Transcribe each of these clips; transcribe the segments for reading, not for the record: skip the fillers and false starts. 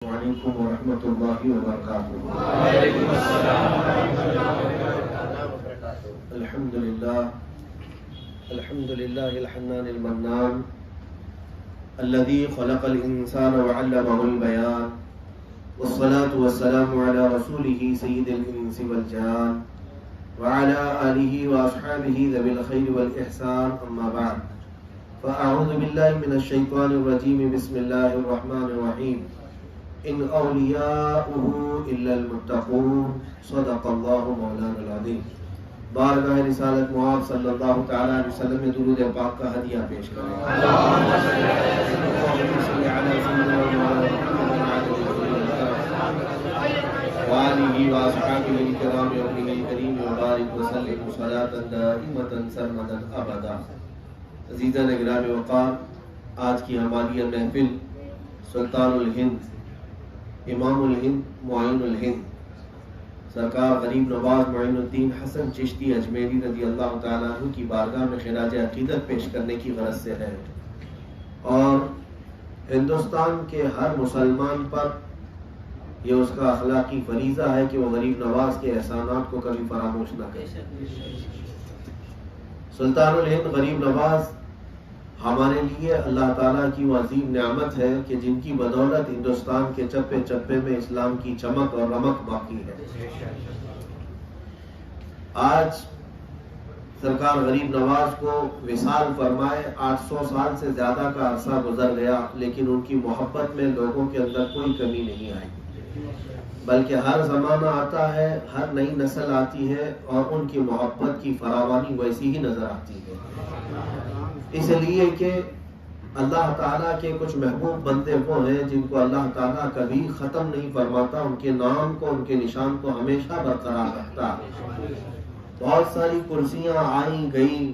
وعلیکم ورحمۃ اللہ وبرکاتہ۔ الحمد للہ الحنان المنان الذي خلق الانسان وعلمه البيان والصلاة والسلام على رسوله سيد الانس والجان وعلى آله واصحابه ذوي الخير والإحسان، اما بعد فاعوذ باللہ من الشیطان الرجیم، بسم اللہ الرحمن الرحیم۔ ان اولیاؤہ الا المتقون، صدق اللہ مولانا العظیم۔ بارگاہ رسالت معاذ صلی اللہ تعالی علیہ وسلم میں درود پاک کا ہدیہ پیش کریں۔ اللہم صل علی سیدنا وآلہ واصحابہ الکرام وابنہ الکریم وبارک وسلم صلاۃ دائمۃ سرمدا ابدا۔ عزیزان گرامی وقار، آج کی ہماری محفل سلطان الہند، امام الہند، معین الہند، سرکار غریب نواز معین الدین حسن چشتی اجمیری رضی اللہ تعالیٰ عنہ کی بارگاہ میں خراج عقیدت پیش کرنے کی غرض سے ہے، اور ہندوستان کے ہر مسلمان پر یہ اس کا اخلاقی فریضہ ہے کہ وہ غریب نواز کے احسانات کو کبھی فراموش نہ کرے۔ سلطان الہند غریب نواز ہمارے لیے اللہ تعالیٰ کی وہ عظیم نعمت ہے کہ جن کی بدولت ہندوستان کے چپے چپے میں اسلام کی چمک اور رمک باقی ہے۔ آج سرکار غریب نواز کو وصال فرمائے 800 سال سے زیادہ کا عرصہ گزر گیا، لیکن ان کی محبت میں لوگوں کے اندر کوئی کمی نہیں آئی، بلکہ ہر زمانہ آتا ہے، ہر نئی نسل آتی ہے اور ان کی محبت کی فراوانی ویسی ہی نظر آتی ہے۔ اس لیے کہ اللہ تعالیٰ کے کچھ محبوب بندے وہ ہیں جن کو اللہ تعالیٰ کبھی ختم نہیں فرماتا، ان کے نام کو، ان کے نشان کو ہمیشہ برقرار رکھتا ہے۔ بہت ساری کرسیاں آئیں گئیں،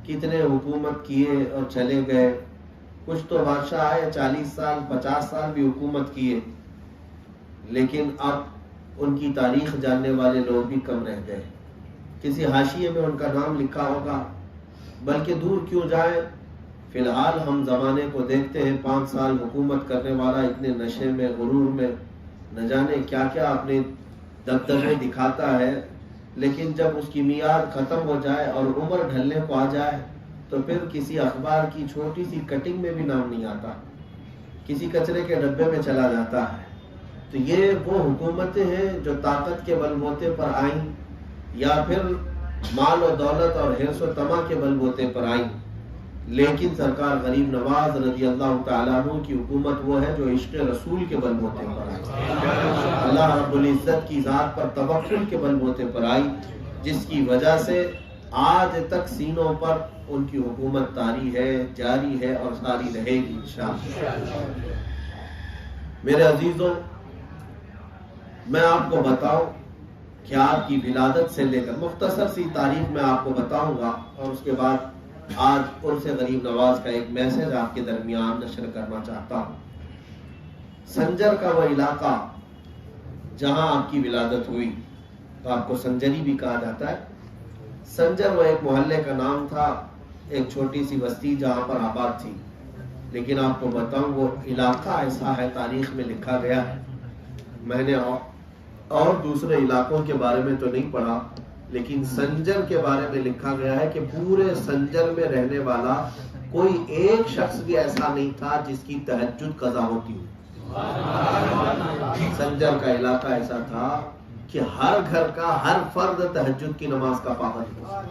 کتنے حکومت کیے اور چلے گئے، کچھ تو بادشاہ آئے 40 سال 50 سال بھی حکومت کیے، لیکن اب ان کی تاریخ جاننے والے لوگ بھی کم رہ گئے۔ کسی حاشیے میں ان کا نام لکھا ہوگا، بلکہ دور کیوں جائے، فی الحال ہم زمانے کو دیکھتے ہیں، 5 سال حکومت کرنے والا اتنے نشے میں، غرور میں، نہ جانے کیا کیا اپنے دبدبے دکھاتا ہے، لیکن جب اس کی میعاد ختم ہو جائے اور عمر ڈھلنے کو آ جائے تو پھر کسی اخبار کی چھوٹی سی کٹنگ میں بھی نام نہیں آتا، کسی کچرے کے ڈبے میں چلا جاتا ہے۔ تو یہ وہ حکومتیں ہیں جو طاقت کے بل بوتے پر آئیں، یا پھر مال و دولت اور حرص و طمع کے بل بوتے پر آئیں، لیکن سرکار غریب نواز رضی اللہ تعالیٰ عنہ کی حکومت وہ ہے جو عشق رسول کے بل بوتے پر آئی، اللہ رب العزت کی ذات پر توکل کے بل بوتے پر آئی، جس کی وجہ سے آج تک سینوں پر ان کی حکومت طاری ہے، جاری ہے اور ساری رہے گی انشاءاللہ۔ میرے عزیزوں، میں آپ کو بتاؤں کہ آپ کی ولادت سے لے کر مختصر سی تاریخ میں آپ کو بتاؤں گا، اور اس کے بعد آج عرس غریب نواز کا ایک میسج آپ کے درمیان نشر کرنا چاہتا ہوں۔ سنجر کا وہ علاقہ جہاں آپ کی ولادت ہوئی، تو آپ کو سنجری بھی کہا جاتا ہے۔ سنجر وہ ایک محلے کا نام تھا، ایک چھوٹی سی بستی جہاں پر آباد تھی، لیکن آپ کو بتاؤں وہ علاقہ ایسا ہے، تاریخ میں لکھا گیا ہے، میں نے اور دوسرے علاقوں کے بارے میں تو نہیں پڑھا، لیکن سنجر کے بارے میں لکھا گیا ہے کہ پورے سنجر میں رہنے والا کوئی ایک شخص بھی ایسا نہیں تھا جس کی تہجد قضا ہوتی ہو۔ سنجر کا علاقہ ایسا تھا کہ ہر گھر کا ہر فرد تہجد کی نماز کا پابند تھا۔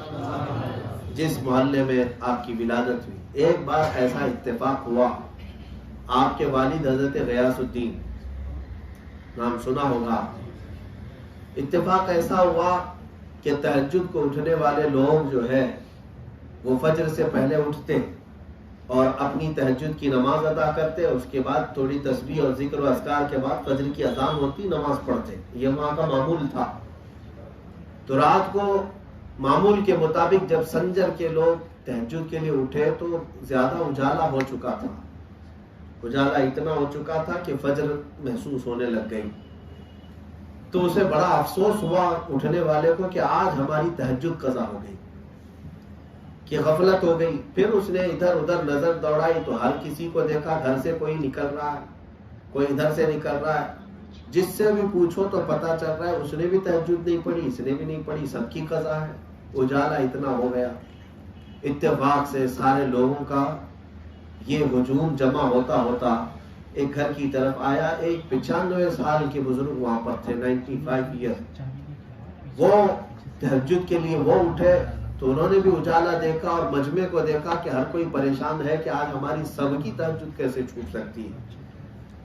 جس محلے میں آپ کی ولادت ہوئی، ایک بار ایسا اتفاق ہوا، آپ کے والد حضرت غیاث الدین، نام سنا ہوگا، اتفاق ایسا ہوا کہ تہجد کو اٹھنے والے لوگ جو ہے وہ فجر سے پہلے اٹھتے اور اپنی تہجد کی نماز ادا کرتے، اس کے بعد تھوڑی تسبیح اور ذکر و اذکار کے بعد فجر کی اذان ہوتی، نماز پڑھتے، یہ وہاں کا معمول تھا۔ تو رات کو معمول کے مطابق جب سنجر کے لوگ تہجد کے لیے اٹھے تو زیادہ اجالا ہو چکا تھا، اجالا اتنا ہو چکا تھا کہ فجر محسوس ہونے لگ گئی۔ تو اسے بڑا افسوس ہوا اٹھنے والے کو کہ آج ہماری تہجد قضا ہو گئی، کہ غفلت ہو گئی۔ پھر اس نے ادھر ادھر نظر دوڑائی تو ہر کسی کو دیکھا، گھر سے کوئی نکل رہا ہے، کوئی ادھر سے نکل رہا ہے، جس سے بھی پوچھو تو پتا چل رہا ہے اس نے بھی تہجد نہیں پڑھی، اس نے بھی نہیں پڑھی، سب کی قضا ہے۔ اجالا اتنا ہو گیا، اتفاق سے سارے لوگوں کا یہ ہجوم جمع ہوتا ہوتا ایک گھر کی طرف آیا۔ ایک 95 سال کے بزرگ وہاں پر تھے، 95 ایئر، وہ تہجد کے لیے وہ اٹھے تو انہوں نے بھی اجالا دیکھا اور مجمع کو دیکھا کہ ہر کوئی پریشان ہے کہ آج ہماری سب کی تہجد کیسے چھوٹ سکتی ہے۔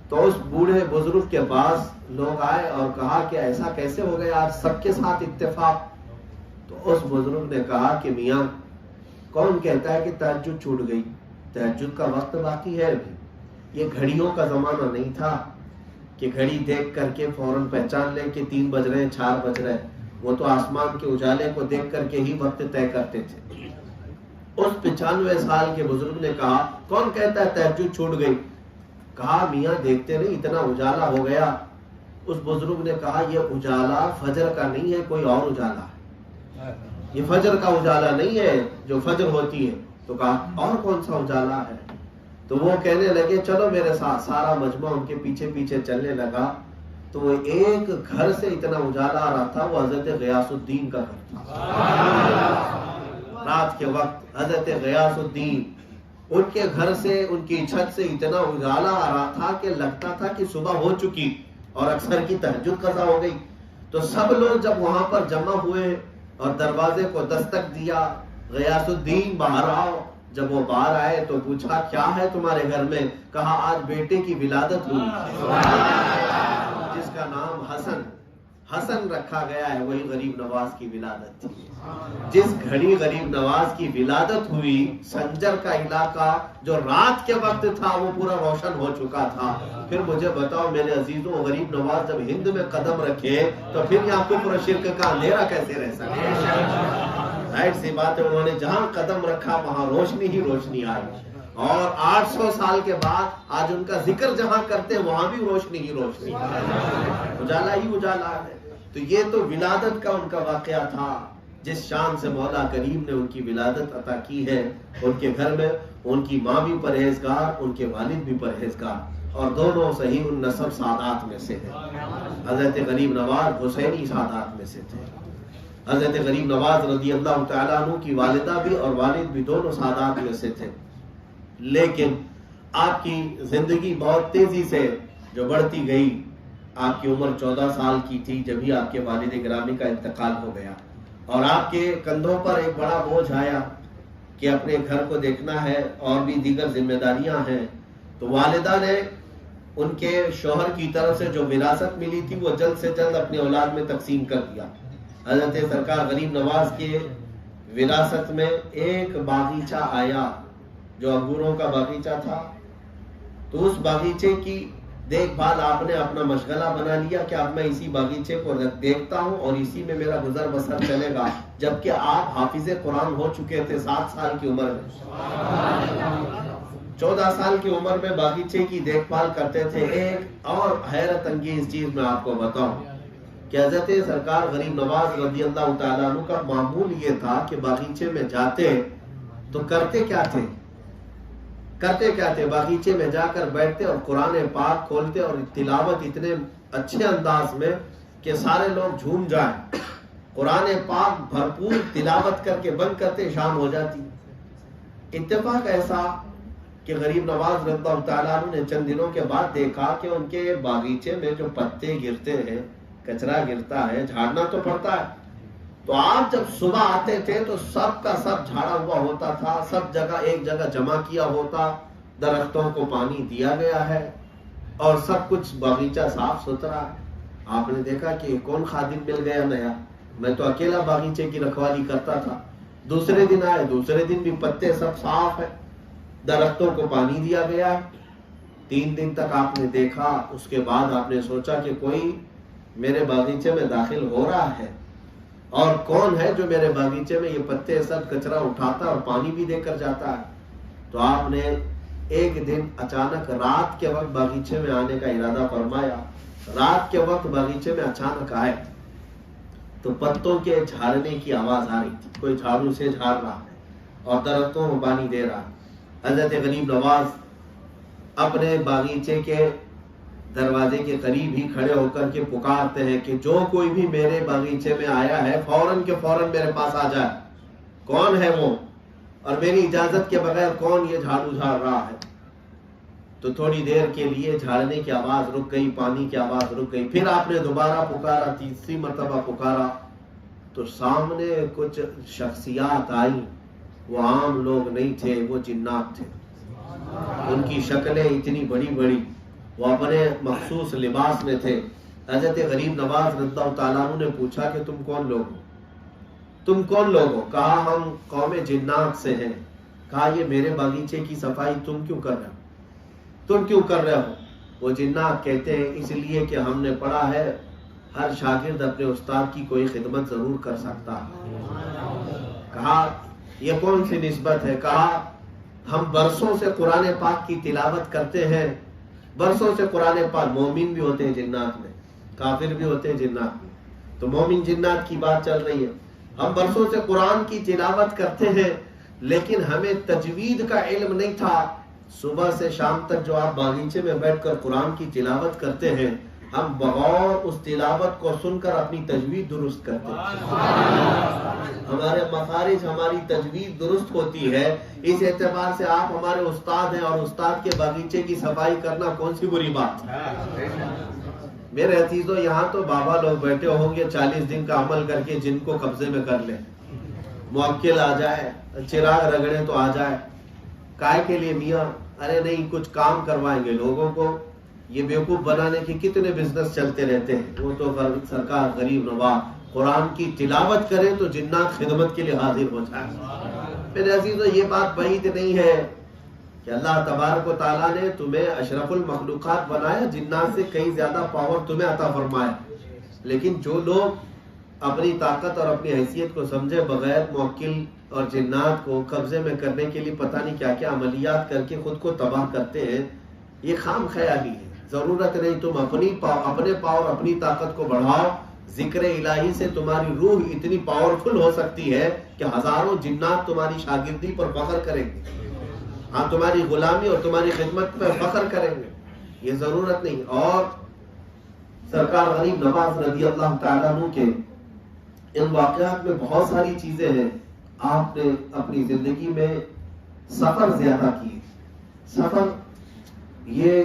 تو اس بوڑھے بزرگ کے پاس لوگ آئے اور کہا کہ ایسا کیسے ہو گیا، آج سب کے ساتھ اتفاق؟ تو اس بزرگ نے کہا کہ میاں، کون کہتا ہے کہ تہجد چھوٹ گئی؟ تہجد کا وقت باقی ہے ابھی۔ یہ گھڑیوں کا زمانہ نہیں تھا کہ گھڑی دیکھ کر کے فوراً پہچان لیں کہ 3 بج رہے ہیں، 4 بج رہے ہیں۔ وہ تو آسمان کے اجالے کو دیکھ کر کے ہی وقت طے کرتے تھے۔ اس 95 سال کے بزرگ نے کہا، کون کہتا ہے تہجد چھوٹ گئی؟ کہا میاں دیکھتے نہیں اتنا اجالا ہو گیا۔ اس بزرگ نے کہا یہ اجالا فجر کا نہیں ہے، کوئی اور اجالا ہے، یہ فجر کا اجالا نہیں ہے جو فجر ہوتی ہے۔ تو کہا اور کون سا اجالا ہے؟ تو وہ کہنے لگے چلو میرے ساتھ۔ سارا مجمع ان کے پیچھے پیچھے چلنے لگا تو وہ ایک گھر سے اتنا اجالا آ رہا تھا، وہ حضرت غیاث الدین کا گھر تھا۔ رات کے وقت حضرت غیاث الدین، ان کے گھر سے، ان کی چھت سے اتنا اجالا آ رہا تھا کہ لگتا تھا کہ صبح ہو چکی اور اکثر کی تہجد قضا ہو گئی۔ تو سب لوگ جب وہاں پر جمع ہوئے اور دروازے کو دستک دیا، غیاث الدین باہر آؤ۔ جب وہ باہر آئے تو پوچھا کیا ہے تمہارے گھر میں؟ کہا آج بیٹے کی ولادت ہوئی، جس کا نام حسن رکھا گیا ہے، وہی غریب نواز کی ولادت تھی۔ جس گھڑی غریب نواز کی ولادت ہوئی، سنجر کا علاقہ جو رات کے وقت تھا وہ پورا روشن ہو چکا تھا۔ پھر مجھے بتاؤ میرے عزیزوں، غریب نواز جب ہند میں قدم رکھے تو پھر یہاں کفر و شرک کا اندھیرا کیسے رہ سکے؟ ظاہر سی بات ہے، انہوں نے جہاں قدم رکھا وہاں روشنی ہی روشنی آئی۔ اور 800 سال کے بعد آج ان کا ذکر جہاں کرتے ہیں وہاں بھی روشنی ہی روشنی، اجالا ہی اجالا ہے۔ تو یہ تو ولادت کا ان کا واقعہ تھا، جس شان سے مولا کریم نے ان کی ولادت عطا کی ہے۔ ان کے گھر میں ان کی ماں بھی پرہیزگار، ان کے والد بھی پرہیزگار، اور دونوں صحیح النسب سادات میں سے ہیں۔ حضرت غریب نواز حسینی سادات میں سے تھے۔ حضرت غریب نواز رضی اللہ تعالیٰ عنہ کی والدہ بھی اور والد بھی دونوں سادات میں سے تھے۔ لیکن آپ کی زندگی بہت تیزی سے جو بڑھتی گئی، آپ کی عمر 14 سال کی تھی جب ہی آپ کے والد گرامی کا انتقال ہو گیا، اور آپ کے کندھوں پر ایک بڑا بوجھ آیا کہ اپنے گھر کو دیکھنا ہے اور بھی دیگر ذمہ داریاں ہیں۔ تو والدہ نے ان کے شوہر کی طرف سے جو وراثت ملی تھی وہ جلد سے جلد اپنی اولاد میں تقسیم کر دیا۔ حضرت سرکار غریب نواز کے وراثت میں ایک باغیچہ آیا جو انگوروں کا باغیچہ تھا۔ تو اس باغیچے کی دیکھ بھال آپ نے اپنا مشغلہ بنا لیا کہ اب میں اسی باغیچے کو دیکھتا ہوں اور اسی میں میرا گزر بسر چلے گا، جبکہ آپ حافظ قرآن ہو چکے تھے 7 سال کی عمر میں۔ 14 سال کی عمر میں باغیچے کی دیکھ بھال کرتے تھے۔ ایک اور حیرت انگیز چیز میں آپ کو بتاؤں کہ حضرت سرکار غریب نواز رضی اللہ تعالیٰ عنہ کا معمول یہ تھا کہ باغیچے میں جاتے تو کرتے کیا تھے؟ باغیچے میں جا کر بیٹھتے اور قرآن پاک کھولتے اور تلاوت اتنے اچھے انداز میں کہ سارے لوگ جھوم جائیں، قرآن پاک بھرپور تلاوت کر کے بند کرتے، شام ہو جاتی۔ اتفاق ایسا کہ غریب نواز رضی اللہ تعالیٰ عنہ نے چند دنوں کے بعد دیکھا کہ ان کے باغیچے میں جو پتے گرتے ہیں، کچرا گرتا ہے، جھاڑنا تو پڑتا ہے۔ تو آپ جب صبح آتے تھے تو سب کا سب جھاڑا ہوا ہوتا تھا، سب جگہ ایک جگہ جمع کیا ہوتا، درختوں کو پانی دیا گیا ہے اور سب کچھ باغیچہ صاف ستھرا ہے۔ آپ نے دیکھا کہ کون خادم مل گیا نیا، میں تو اکیلا باغیچے کی رکھوالی کرتا تھا۔ دوسرے دن آئے، دوسرے دن بھی پتے سب صاف ہیں، درختوں کو پانی دیا گیا ہے۔ 3 دن تک آپ نے دیکھا، اس کے بعد آپ نے سوچا کہ کوئی میرے باغیچے میں داخل ہو رہا ہے، اور کون ہے جو میرے باغیچے میں یہ پتے سب کچرا اٹھاتا اور پانی بھی دے کر جاتا ہے۔ تو آپ نے ایک دن اچانک رات کے وقت باغیچے میں آنے کا ارادہ فرمایا۔ رات کے وقت باغیچے میں اچانک آئے تو پتوں کے جھاڑنے کی آواز آ رہی تھی، کوئی جھاڑو سے جھاڑ رہا ہے اور درختوں کو پانی دے رہا ہے۔ حضرت غریب نواز اپنے باغیچے کے دروازے کے قریب ہی کھڑے ہو کر کے پکارتے ہیں کہ جو کوئی بھی میرے باغیچے میں آیا ہے فوراً کے فوراً میرے پاس آ جائے. کون ہے وہ اور میری اجازت کے بغیر کون یہ جھاڑو جھاڑ رہا ہے؟ تو تھوڑی دیر کے لیے جھاڑنے کی آواز رک گئی، پانی کی آواز رک گئی. پھر آپ نے دوبارہ پکارا، تیسری مرتبہ پکارا تو سامنے کچھ شخصیات آئی. وہ عام لوگ نہیں تھے، وہ جنات تھے. ان کی شکلیں اتنی بڑی بڑی، وہ اپنے مخصوص لباس میں تھے. حضرت غریب نواز رضی اللہ تعالیٰ عنہ نے پوچھا کہ تم کون لوگ ہو؟ تم کون لوگ ہو؟ کہا ہم قوم جنات سے ہیں. کہا یہ میرے باغیچے کی صفائی تم کیوں کر رہے ہو؟ تم کیوں کر رہے ہو؟ وہ جنات کہتے ہیں اس لیے کہ ہم نے پڑھا ہے ہر شاگرد اپنے استاد کی کوئی خدمت ضرور کر سکتا ہے. کہا یہ کون سی نسبت ہے؟ کہا ہم برسوں سے قرآن پاک کی تلاوت کرتے ہیں، برسوں سے قرآن پاک. مومن بھی ہوتے ہیں جنات میں، کافر بھی ہوتے ہیں جنات میں. تو مومن جنات کی بات چل رہی ہے. ہم برسوں سے قرآن کی تلاوت کرتے ہیں لیکن ہمیں تجوید کا علم نہیں تھا. صبح سے شام تک جو آپ باغیچے میں بیٹھ کر قرآن کی تلاوت کرتے ہیں، ہم بغور اس تلاوت کو سن کر اپنی تجوید درست کرتے ہیں. ہمارے مخارج، ہماری تجوید درست ہوتی ہے. اس اعتبار سے آپ ہمارے استاد ہیں اور استاد کے باغیچے کی صفائی کرنا کون سی بری بات ہے؟ میرے عزیزو، یہاں تو بابا لوگ بیٹھے ہوں گے 40 دن کا عمل کر کے جن کو قبضے میں کر لیں. موکل آ جائے، چراغ رگڑے تو آ جائے. کائے کے لیے میاں؟ ارے نہیں، کچھ کام کروائیں گے لوگوں کو. یہ بیوقوف بنانے کے کتنے بزنس چلتے رہتے ہیں. وہ تو سرکار غریب نواز قرآن کی تلاوت کریں تو جنات خدمت کے لیے حاضر ہو جائے. میرے عزیزو، یہ بات بعید نہیں ہے کہ اللہ تبارک و تعالیٰ نے تمہیں اشرف المخلوقات بنایا، جنات سے کئی زیادہ پاور تمہیں عطا فرمایا. لیکن جو لوگ اپنی طاقت اور اپنی حیثیت کو سمجھے بغیر موکل اور جنات کو قبضے میں کرنے کے لیے پتہ نہیں کیا کیا عملیات کر کے خود کو تباہ کرتے ہیں، یہ خام خیالی ہے. ضرورت نہیں. تم اپنے پاور، اپنی طاقت کو بڑھاؤ. ذکر الہی سے تمہاری روح اتنی پاورفل ہو سکتی ہے کہ ہزاروں جنات تمہاری شاگردی پر فخر کریں گے. ہاں، تمہاری غلامی اور تمہاری خدمت میں فخر کریں گے. یہ ضرورت نہیں. اور سرکار غریب نواز رضی اللہ تعالیٰ عنہ کے ان واقعات میں بہت ساری چیزیں ہیں. آپ نے اپنی زندگی میں سفر زیادہ کیے. سفر یہ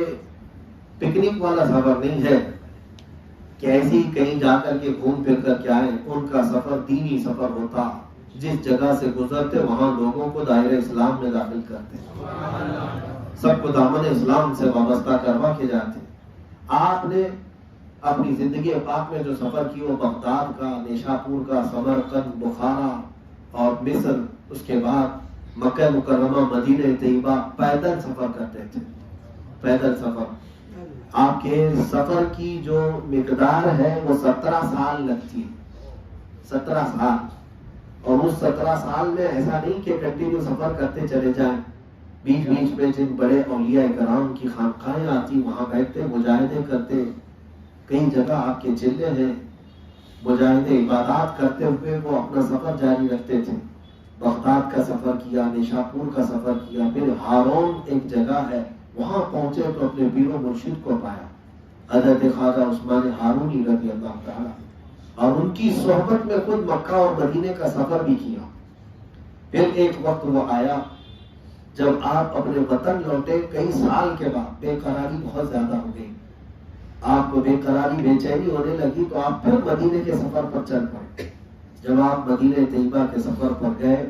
پکنک والا سفر نہیں ہے کہ ایسی کہیں جا کر کے گھوم پھر کر کے آئے. ان کا سفر دینی سفر ہوتا. جس جگہ سے گزرتے وہاں لوگوں کو دائرہ اسلام میں داخل کرتے، سب کو دامن اسلام سے وابستہ کروا کے جاتے. آپ نے اپنی زندگی پاک میں جو سفر کی وہ بغداد کا، نیشاپور کا، سمرقند، بخارا اور مصر، اس کے بعد مکہ مکرمہ، مدینہ طیبہ. پیدل سفر کرتے تھے، پیدل سفر. آپ کے سفر کی جو مقدار ہے وہ 17 سال لگتی ہے. 17 سال. اور اس 17 سال میں ایسا نہیں کہ کنٹینیو سفر کرتے چلے جائیں. بیچ بیچ میں جن بڑے اولیاء کرام کی خانقاہیں آتی وہاں بیٹھتے، مجاہدے کرتے. کئی جگہ آپ کے چلے ہیں، مجاہدے عبادات کرتے ہوئے وہ اپنا سفر جاری رکھتے تھے. بغداد کا سفر کیا، نیشاپور کا سفر کیا، پھر ہارون ایک جگہ ہے وہاں پہنچے تو اپنے پیر و مرشد کو پایا، حضرت خواجہ عثمان ہارونی رضی اللہ تعالیٰ. اور ان کی صحبت میں خود مکہ اور مدینے کا سفر بھی کیا. پھر ایک وقت وہ آیا جب آپ اپنے وطن لوٹے کئی سال کے بعد. بے قراری بہت زیادہ ہو گئی، آپ کو بے قراری، بے چینی ہونے لگی تو آپ پھر مدینے کے سفر پر چل پڑے. جب آپ مدینہ طیبہ کے سفر پر گئے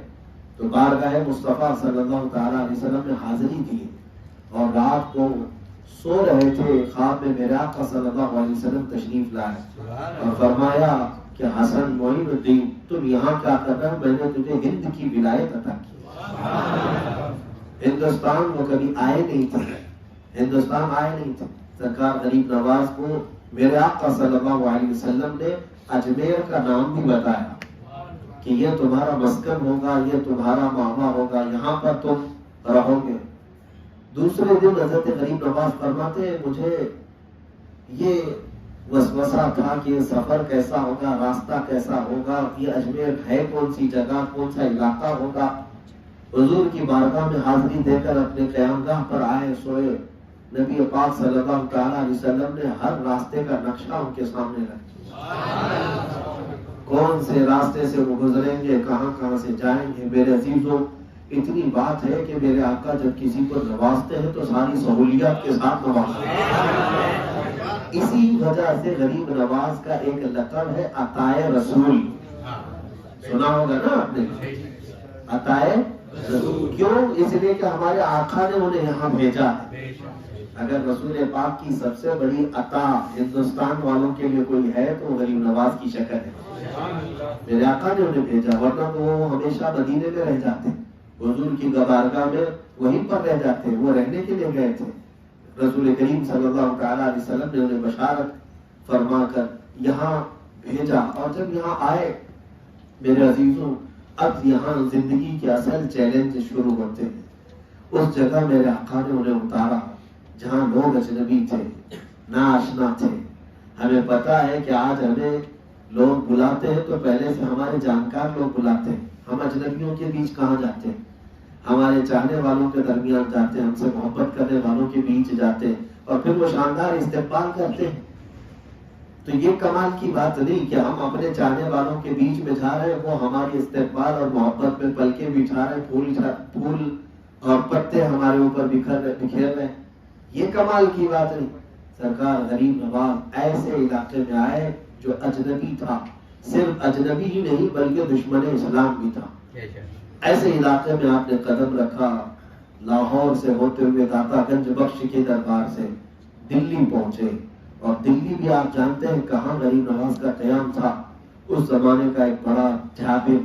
تو بارگاہ مصطفیٰ صلی اللہ تعالیٰ علیہ وسلم نے حاضری دی اور رات کو سو رہے تھے. خواب میں میرے آقا صلی اللہ علیہ وسلم تشریف لائے اور فرمایا کہ حسن معین الدین تم یہاں کیا کر رہے ہو؟ میں نے تجھے ہند کی ولایت عطا کی. ہندوستان وہ کبھی آئے نہیں تھے، ہندوستان آئے نہیں تھے. سرکار غریب نواز کو میرے آقا صلی اللہ علیہ وسلم نے اجمیر کا نام بھی بتایا کہ یہ تمہارا مسکن ہوگا، یہ تمہارا ماما ہوگا، یہاں پر تم رہو گے. دوسرے دن حضرت غریب نواز فرماتے ہیں مجھے یہ وسوسہ تھا کہ یہ سفر کیسا ہوگا، راستہ کیسا ہوگا، یہ اجمیر ہے کون سی جگہ، کون سا علاقہ ہوگا. حضور کی بارگاہ میں حاضری دے کر اپنے قیامگاہ پر آئے، سوئے. نبی پاک صلی اللہ تعالی علیہ وسلم نے ہر راستے کا نقشہ ان کے سامنے رکھا، کون سے راستے سے وہ گزریں گے، کہاں کہاں سے جائیں گے۔ میرے عزیزوں، اتنی بات ہے کہ میرے آقا جب کسی کو نوازتے ہیں تو ساری سہولیات کے ساتھ نوازتے ہیں۔ اسی وجہ سے غریب نواز کا ایک لقب ہے عطائے رسول، سنا ہوگا نا آپ نے، عطائے رسول۔ کیوں؟ اس لیے کہ ہمارے آقا نے انہیں یہاں بھیجا ہے۔ اگر رسول پاک کی سب سے بڑی عطا ہندوستان والوں کے لیے کوئی ہے تو وہ غریب نواز کی شکل ہے۔ میرے آقا نے انہیں بھیجا، ورنہ تو وہ ہمیشہ مدینے میں رہ جاتے، حضور کی بارگاہ میں وہیں پر رہ جاتے، وہ رہنے کے لیے گئے تھے۔ رسول کریم صلی اللہ تعالیٰ علیہ وسلم نے انہیں بشارت فرما کر یہاں بھیجا، اور جب یہاں آئے میرے عزیزوں، اب یہاں زندگی کے اصل چیلنج شروع ہوتے ہیں۔ اس جگہ میرے آقا نے انہیں اتارا جہاں لوگ اجنبی تھے، ناآشنا تھے۔ ہمیں پتا ہے کہ آج ہمیں لوگ بلاتے ہیں تو پہلے سے ہمارے جانکار لوگ بلاتے ہیں، ہم اجنبیوں کے بیچ کہاں جاتے ہیں؟ ہمارے چاہنے والوں کے درمیان جاتے ہیں، ہم سے محبت کرنے والوں کے بیچ جاتے ہیں، اور پھر وہ شاندار استقبال کرتے ہیں۔ تو یہ کمال کی بات نہیں کہ ہم اپنے چاہنے والوں کے بیچ میں جا رہے ہیں، وہ ہماری استقبال اور محبت میں پلکیں بچھا رہے ہیں، پھول اور پتے ہمارے اوپر بکھیر رہے ہیں۔ یہ کمال کی بات نہیں۔ سرکار غریب نواز ایسے علاقے میں آئے جو اجنبی تھا، صرف اجنبی ہی نہیں بلکہ دشمن اسلام بھی تھا۔ ایسے علاقے میں آپ نے قدم رکھا، لاہور سے ہوتے ہوئے داتا گنج بخش کے دربار سے دلی پہنچے، اور دلی بھی آپ جانتے ہیں کہاں غریب نواز کا قیام تھا۔ اس زمانے کا ایک بڑا جابر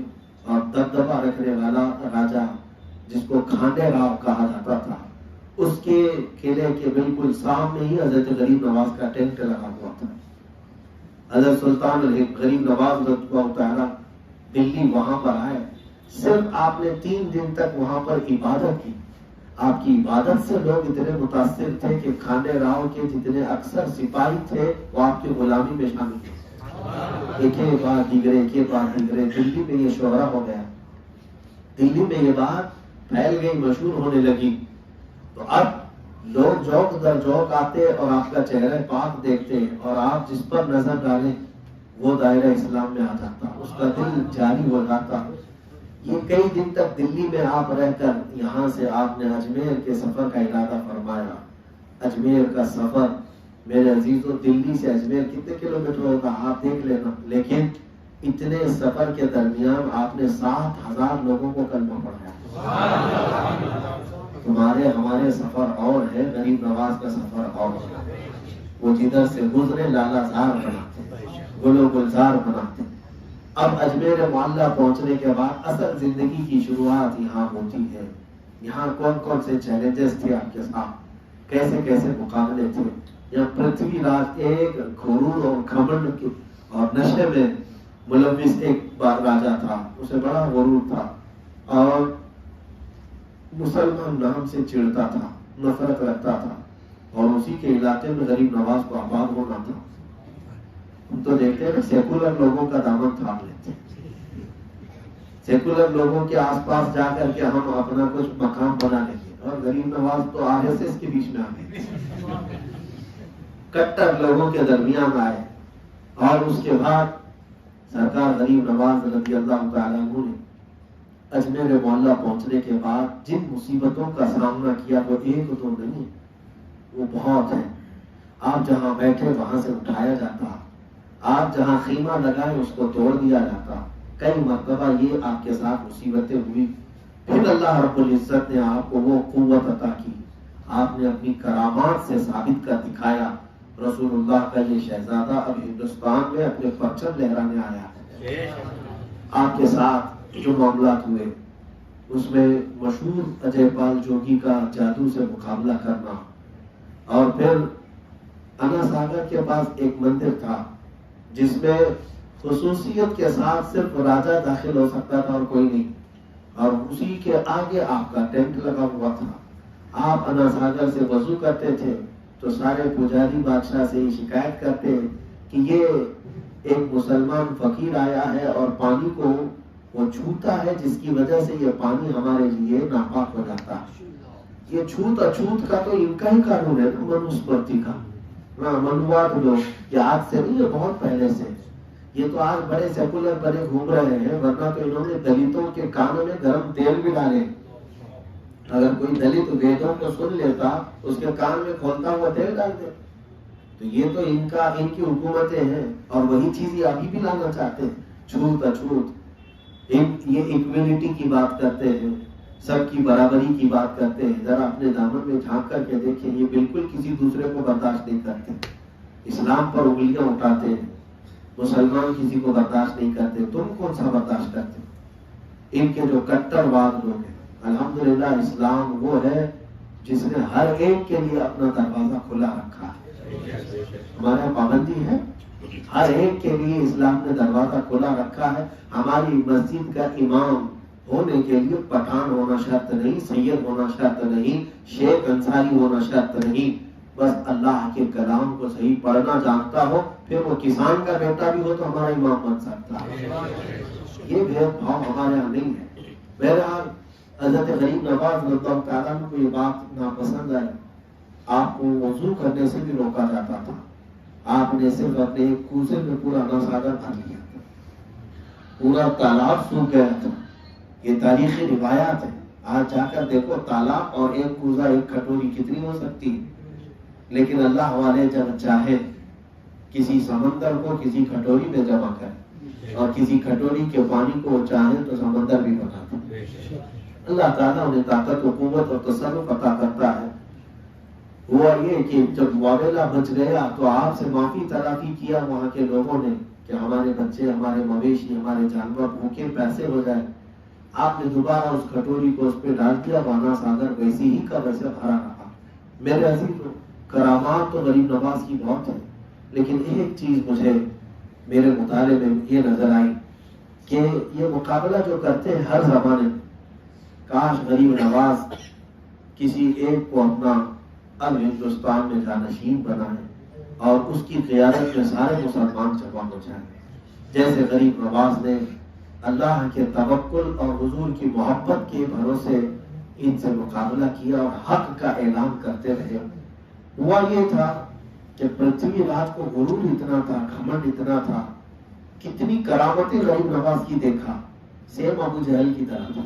اور دبدبا رکھنے والا راجا جس کو کھانڈے راؤ کہا جاتا تھا، اس کے قلعے کے بالکل سامنے ہی حضرت غریب نواز کا ٹینٹ لگا ہوا تھا۔ حضرت سلطان غریب نواز رضی اللہ تعالیٰ دلی وہاں پر آئے، صرف آپ نے 3 دن تک وہاں پر عبادت کی۔ آپ کی عبادت سے لوگ اتنے متاثر تھے کہ کھانڈے راؤ کے جتنے اکثر سپاہی تھے وہ آپ کی غلامی میں شامل تھے۔ ایک بات دیگرے، ایک بات دیگرے، دلی میں یہ شہرہ ہو گیا، دلی میں یہ بات پھیل گئی، مشہور ہونے لگی۔ تو اب لوگ جوک در جوک آتے اور آپ کا چہرہ پاک دیکھتے، اور آپ جس پر نظر ڈالیں وہ دائرہ اسلام میں آ جاتا، اس کا دل جاری ہو جاتا۔ یہ کئی دن تک دلی میں آپ رہ کر یہاں سے آپ نے اجمیر کے سفر کا ارادہ فرمایا۔ اجمیر کا سفر میرے عزیزوں، دلی سے اجمیر کتنے کلومیٹر ہوگا آپ دیکھ لینا، لیکن اتنے سفر کے درمیان آپ نے 7,000 لوگوں کو کلمہ پڑھایا۔ تمہارے ہمارے سفر اور ہے، غریب نواز کا سفر اور ہے۔ وہ جدھر سے گزرے لالا زار بناتے، گل و گلزار بناتے۔ اب اجمیر معلیٰ پہنچنے کے بعد اصل زندگی کی شروعات یہاں ہوتی ہے۔ یہاں کون کون سے چیلنجز تھے آپ کے ساتھ، کیسے کیسے مقابلے تھے۔ یہاں پرتھوی راج ایک غرور اور گھمنڈ اور نشے میں ملوث ایک بار راجا تھا، اسے بڑا غرور تھا، اور مسلمان نام سے چڑھتا تھا، نفرت رکھتا تھا، اور اسی کے علاقے میں غریب نواز کو آباد ہونا تھا۔ ہم تو دیکھتے ہیں سیکولر لوگوں کا دامن تھام لیتے ہیں، سیکولر لوگوں کے آس پاس جا کر کے ہم اپنا کچھ مقام بنا لیں گے، اور غریب نواز تو RSS کے بیچ میں آ گئے، کٹر لوگوں کے درمیان آئے۔ اور اس کے بعد سرکار غریب نواز رضی اللہ تعالیٰ عنہ نے اجمیر معلیٰ پہنچنے کے بعد جن مصیبتوں کا سامنا کیا وہ ایک دو نہیں، وہ بہت ہے۔ آپ جہاں بیٹھے وہاں سے اٹھایا جاتا، آپ جہاں خیمہ لگائے اس کو توڑ دیا جاتا، کئی مرتبہ یہ آپ کے ساتھ مصیبتیں ہوئی۔ پھر اللہ رب العزت نے آپ کو وہ قوت عطا کی، آپ نے اپنی کرامات سے ثابت کر دکھایا۔ رسول اللہ کا یہ شہزادہ اب ہندوستان میں اپنے پرچم لہرانے آیا ہے۔ آپ کے ساتھ جو معاملات ہوئے اس میں مشہور اجے پال جوگی کا جادو سے مقابلہ کرنا، اور پھر انا ساگر کے پاس ایک مندر تھا جس میں خصوصیت کے ساتھ صرف راجہ داخل ہو سکتا تھا اور کوئی نہیں، اور اسی کے آگے آپ کا ٹینٹ لگا ہوا تھا۔ آپ انا ساگر سے وضو کرتے تھے تو سارے پجاری بادشاہ سے یہ شکایت کرتے کہ یہ ایک مسلمان فقیر آیا ہے اور پانی کو وہ چھوتا ہے، جس کی وجہ سے یہ پانی ہمارے لیے ناپاک ہو جاتا ہے۔ یہ چھوت اچھوت کا تو ان کا ہی قانون ہے نا، منوسمرتی کا. منواد لوگ یہ آج سے نہیں ہے، بہت پہلے سے. یہ تو آج بڑے سیکولر بڑے گھوم رہے ہیں، ورنہ تو انہوں نے دلتوں کے کانوں میں گرم تیل بھی ڈالے. اگر کوئی دلت ویدوں کو سن لیتا اس کے کان میں کھولتا ہوا تیل ڈال دے. تو یہ تو ان کی حکومتیں ہیں، اور وہی چیز یہ ابھی بھی لانا چاہتے ہیں. چھوت اچھوت، یہ اکویلٹی کی بات کرتے ہیں، سب کی برابری کی بات کرتے ہیں. ذرا اپنے دامن میں جھانک کر کے دیکھیں، یہ بالکل کسی دوسرے کو برداشت نہیں کرتے. اسلام پر انگلیاں اٹھاتے ہیں. مسلمان کسی کو برداشت نہیں کرتے، تم کون سا برداشت کرتے؟ ان کے جو کٹر واد لوگ ہیں. الحمدللہ اسلام وہ ہے جس نے ہر ایک کے لیے اپنا دروازہ کھلا رکھا ہے. ہمارے پابندی ہے، ہر ایک کے لیے اسلام نے دروازہ کھلا رکھا ہے. ہماری مسجد کا امام ہونے کے لیے پٹھان ہونا شرط نہیں، سید ہونا شرط نہیں، شیخ انصاری ہونا شرط نہیں. بس اللہ کے کلام کو صحیح پڑھنا جانتا ہو، پھر وہ کسان کا بیٹا بھی ہو تو ہمارا امام بن سکتا ہے. یہ بھید بھاؤ ہمارے یہاں نہیں ہے. بہرحال حضرت غریب نواز رضی اللہ تعالیٰ عنہ کو یہ بات ناپسند آئی. آپ کو وضو کرنے سے بھی روکا جاتا تھا. آپ نے صرف اپنے ایک کوزے میں پورا ناساگر بھر لیا تھا، پورا تالاب سوکھ گیا تھا. یہ تاریخی روایات ہے. آج جا کر دیکھو تالاب اور ایک کوزہ ایک کٹوری کتنی ہو سکتی ہے. لیکن اللہ والے جب چاہے کسی سمندر کو کسی کٹوری میں جمع کرے اور کسی کٹوری کے پانی کو چاہے تو سمندر بھی بنا دے. اللہ تعالیٰ انہیں طاقت و قوت اور تصرف عطا کرتا ہے. ہوا یہ کہ جب معاملہ بچ گیا تو آپ سے معافی تلافی کیا وہاں کے لوگوں نے کہ ہمارے بچے، ہمارے مویشی، ہمارے جانور بھوکے پیسے ہو جائے. آپ نے دوبارہ اس کٹوری کو اس پہ ڈال دیا، وانا ساگر ویسی ہی کا ویسے بھرا رہا. میرے عزیزوں، کرامات تو غریب نواز کی بہت ہے، لیکن ایک چیز مجھے میرے مطالعے میں یہ نظر آئی کہ یہ مقابلہ جو کرتے ہیں ہر زمانے میں، کاش غریب نواز کسی ایک کو اپنا اب ہندوستان میں جانشین بنائے اور اس کی قیادت میں سارے مسلمان جمع ہو جائیں. جیسے غریب نواز نے اللہ کے توکل اور حضور کی محبت کے بھروسے ان سے مقابلہ کیا اور حق کا اعلان کرتے رہے. ہوا یہ تھا کہ پرتھوی راج کو غرور اتنا تھا، گھمنڈ اتنا تھا. کتنی کرامتیں غریب نواز کی دیکھا، سیم ابو جہل کی طرح تھا.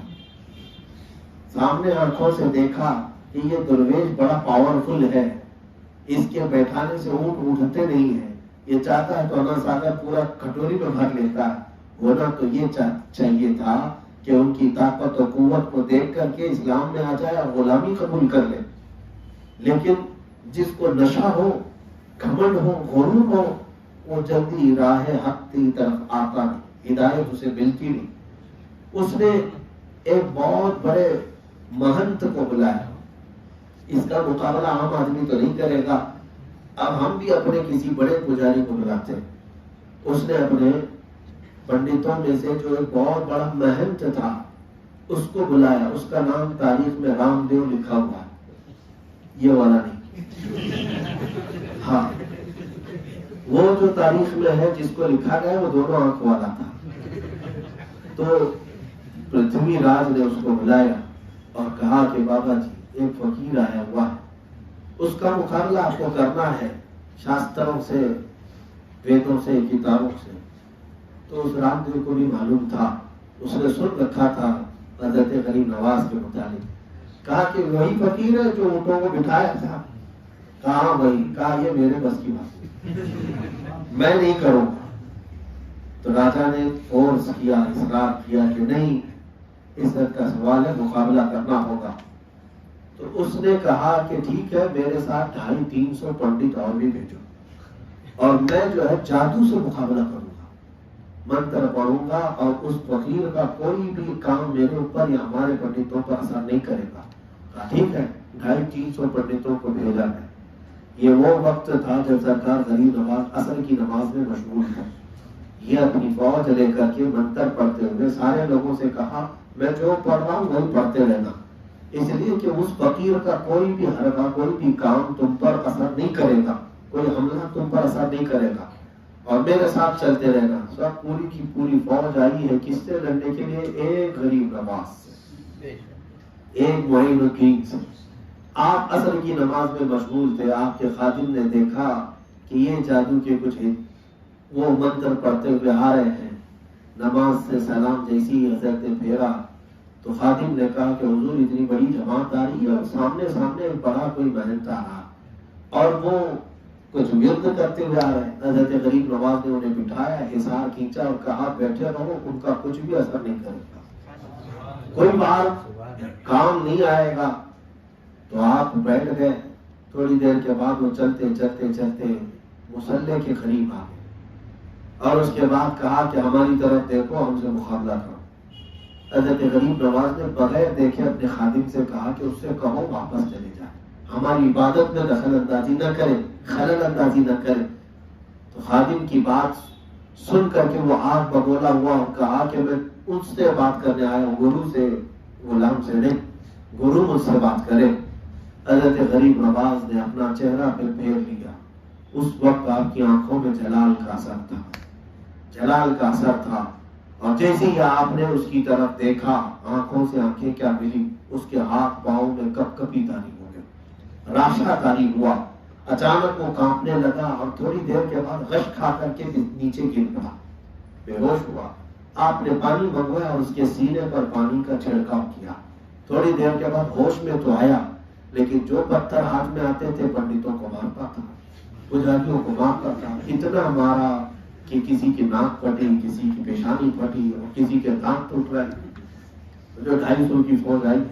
سامنے آنکھوں سے دیکھا کہ یہ درویش بڑا پاورفل ہے، اس کے بیٹھانے سے اونٹ اٹھتے نہیں ہیں. یہ چاہتا ہے تو انا ساگر پورا کٹوری میں بھر لیتا ہے. ہونا تو یہ چاہیے تھا کہ ان کی طاقت و قوت کو دیکھ کر کے اسلام میں آ جائے اور غلامی قبول کر لے. لیکن جس کو نشہ ہو، گھمنڈ ہو، غرور ہو، وہ جلدی راہ حق کی طرف آتا نہیں، ہدایت اسے ملتی نہیں. اس نے ایک بہت بڑے مہنت کو بلایا. اس کا مقابلہ عام آدمی تو نہیں کرے گا. اب ہم بھی اپنے کسی بڑے پجاری کو بلاتے ہیں. اس نے اپنے پنڈتوں میں سے جو ایک بہت بڑا مہنت تھا اس کو بلایا. اس کا نام تاریخ میں رام دیو لکھا ہوا ہے، یہ والا نہیں. ہاں، وہ جو تاریخ میں ہے جس کو لکھا گیا وہ دونوں آنکھ والا تھا. تو پرتھوی راج نے اس کو بلایا اور کہا کہ بابا جی ایک فقیر آیا ہوا ہے، اس کا مقابلہ آپ کو کرنا ہے شاستروں سے، ویدوں سے، کتابوں سے. تو اس رام دیو کو بھی معلوم تھا، اس نے سن رکھا تھا حضرت غریب نواز کے متعلق. کہا کہ وہی فقیر ہے جو اونٹوں کو بٹھایا تھا. کہا وہی. کہا یہ میرے بس کی بات میں نہیں کروں گا. تو راجا نے فورس کیا، اصرار کیا کہ نہیں، عزت کا سوال ہے، مقابلہ کرنا ہوگا. تو اس نے کہا کہ ٹھیک ہے، میرے ساتھ 250-300 پنڈت اور بھی بھیجو اور میں جو ہے جادو سے مقابلہ کروں گا، منتر پڑھوں گا اور اس فقیر کا کوئی بھی کام میرے اوپر یا ہمارے پنڈتوں پر اثر نہیں کرے گا. کہا ٹھیک ہے. 250-300 پنڈتوں کو بھیجا ہے. یہ وہ وقت تھا جب سرکار غریب نواز عصر کی نماز میں مشغول تھا. یہ اپنی فوج لے کر کے منتر پڑھتے ہوئے سارے لوگوں سے کہا میں جو پڑھ رہا ہوں وہی پڑھتے رہنا، اس لیے کہ اس فقیر کا کوئی بھی حرکہ، کوئی بھی کام تم پر اثر نہیں کرے گا، کوئی حملہ تم پر اثر نہیں کرے گا، اور میرے ساتھ چلتے رہنا. سب پوری کی پوری فوج آئی ہے کس سے لڑنے کے لیے؟ ایک غریب نواز سے، ایک معین الدین سے. آپ عصر کی نماز میں مشغول تھے، آپ کے خادم نے دیکھا کہ یہ جادو کے کچھ وہ منتر پڑھتے ہوئے آ رہے ہیں، نماز سے سلام جیسی ہی حضرت نے پھیرا تو خادم نے کہا کہ حضور اتنی بڑی جماعت آ رہی ہے اور سامنے سامنے بڑا کوئی مہنتا رہا اور وہ کچھ ورد کرتے ہوئے آ رہے ہیں۔ حضرت غریب نواز نے انہیں بٹھایا، حصار کھینچا اور کہا بیٹھے رہو، ان کا کچھ بھی اثر نہیں کرے گا، کوئی بات کام نہیں آئے گا۔ تو آپ بیٹھ گئے، تھوڑی دیر کے بعد وہ چلتے چلتے چلتے مصلی کے قریب آ گئے اور اس کے بعد کہا کہ ہماری طرف دیکھو، ہم سے مقابلہ کرو۔ حضرت غریب نواز نے بغیر دیکھے اپنے خادم سے کہا کہ اس سے کہو واپس چلے جائے، ہماری عبادت میں دخل اندازی نہ کرے، خلل اندازی نہ کرے۔ تو خادم کی بات سن کر کے وہ آگ بگولا ہوا اور کہا کہ میں اس سے بات کرنے آیا ہوں، گرو سے، غلام سے نہیں، گرو مجھ سے بات کرے۔ حضرت غریب نواز نے اپنا چہرہ پہ پھیر لیا۔ اس وقت آپ کی آنکھوں میں جلال کا اثر تھا، جلال کا اثر تھا، اور جیسے ہی آپ نے اس کی طرف دیکھا، آنکھوں سے آنکھیں کیا ملی، اس کے ہاتھ پاؤں میں کپ کپی تاری ہو گئی، راشا تاری ہوا۔ اچانک وہ کانپنے لگا اور تھوڑی دیر کے بعد غش کھا کر کے نیچے گر پڑا، بے ہوش ہوا۔ آپ نے پانی منگوایا اور اس کے سینے پر پانی کا چھڑکاؤ کیا۔ تھوڑی دیر کے بعد ہوش میں تو آیا، لیکن جو پتھر ہاتھ میں آتے تھے پنڈتوں کو مارتا تھا، پجاریوں کو مارتا تھا، اتنا مارا کہ کسی کی ناک پھٹی، کسی کی پیشانی پھٹی اور کسی کے دانت ٹوٹ رہے۔ جو 250 کی فوج آئی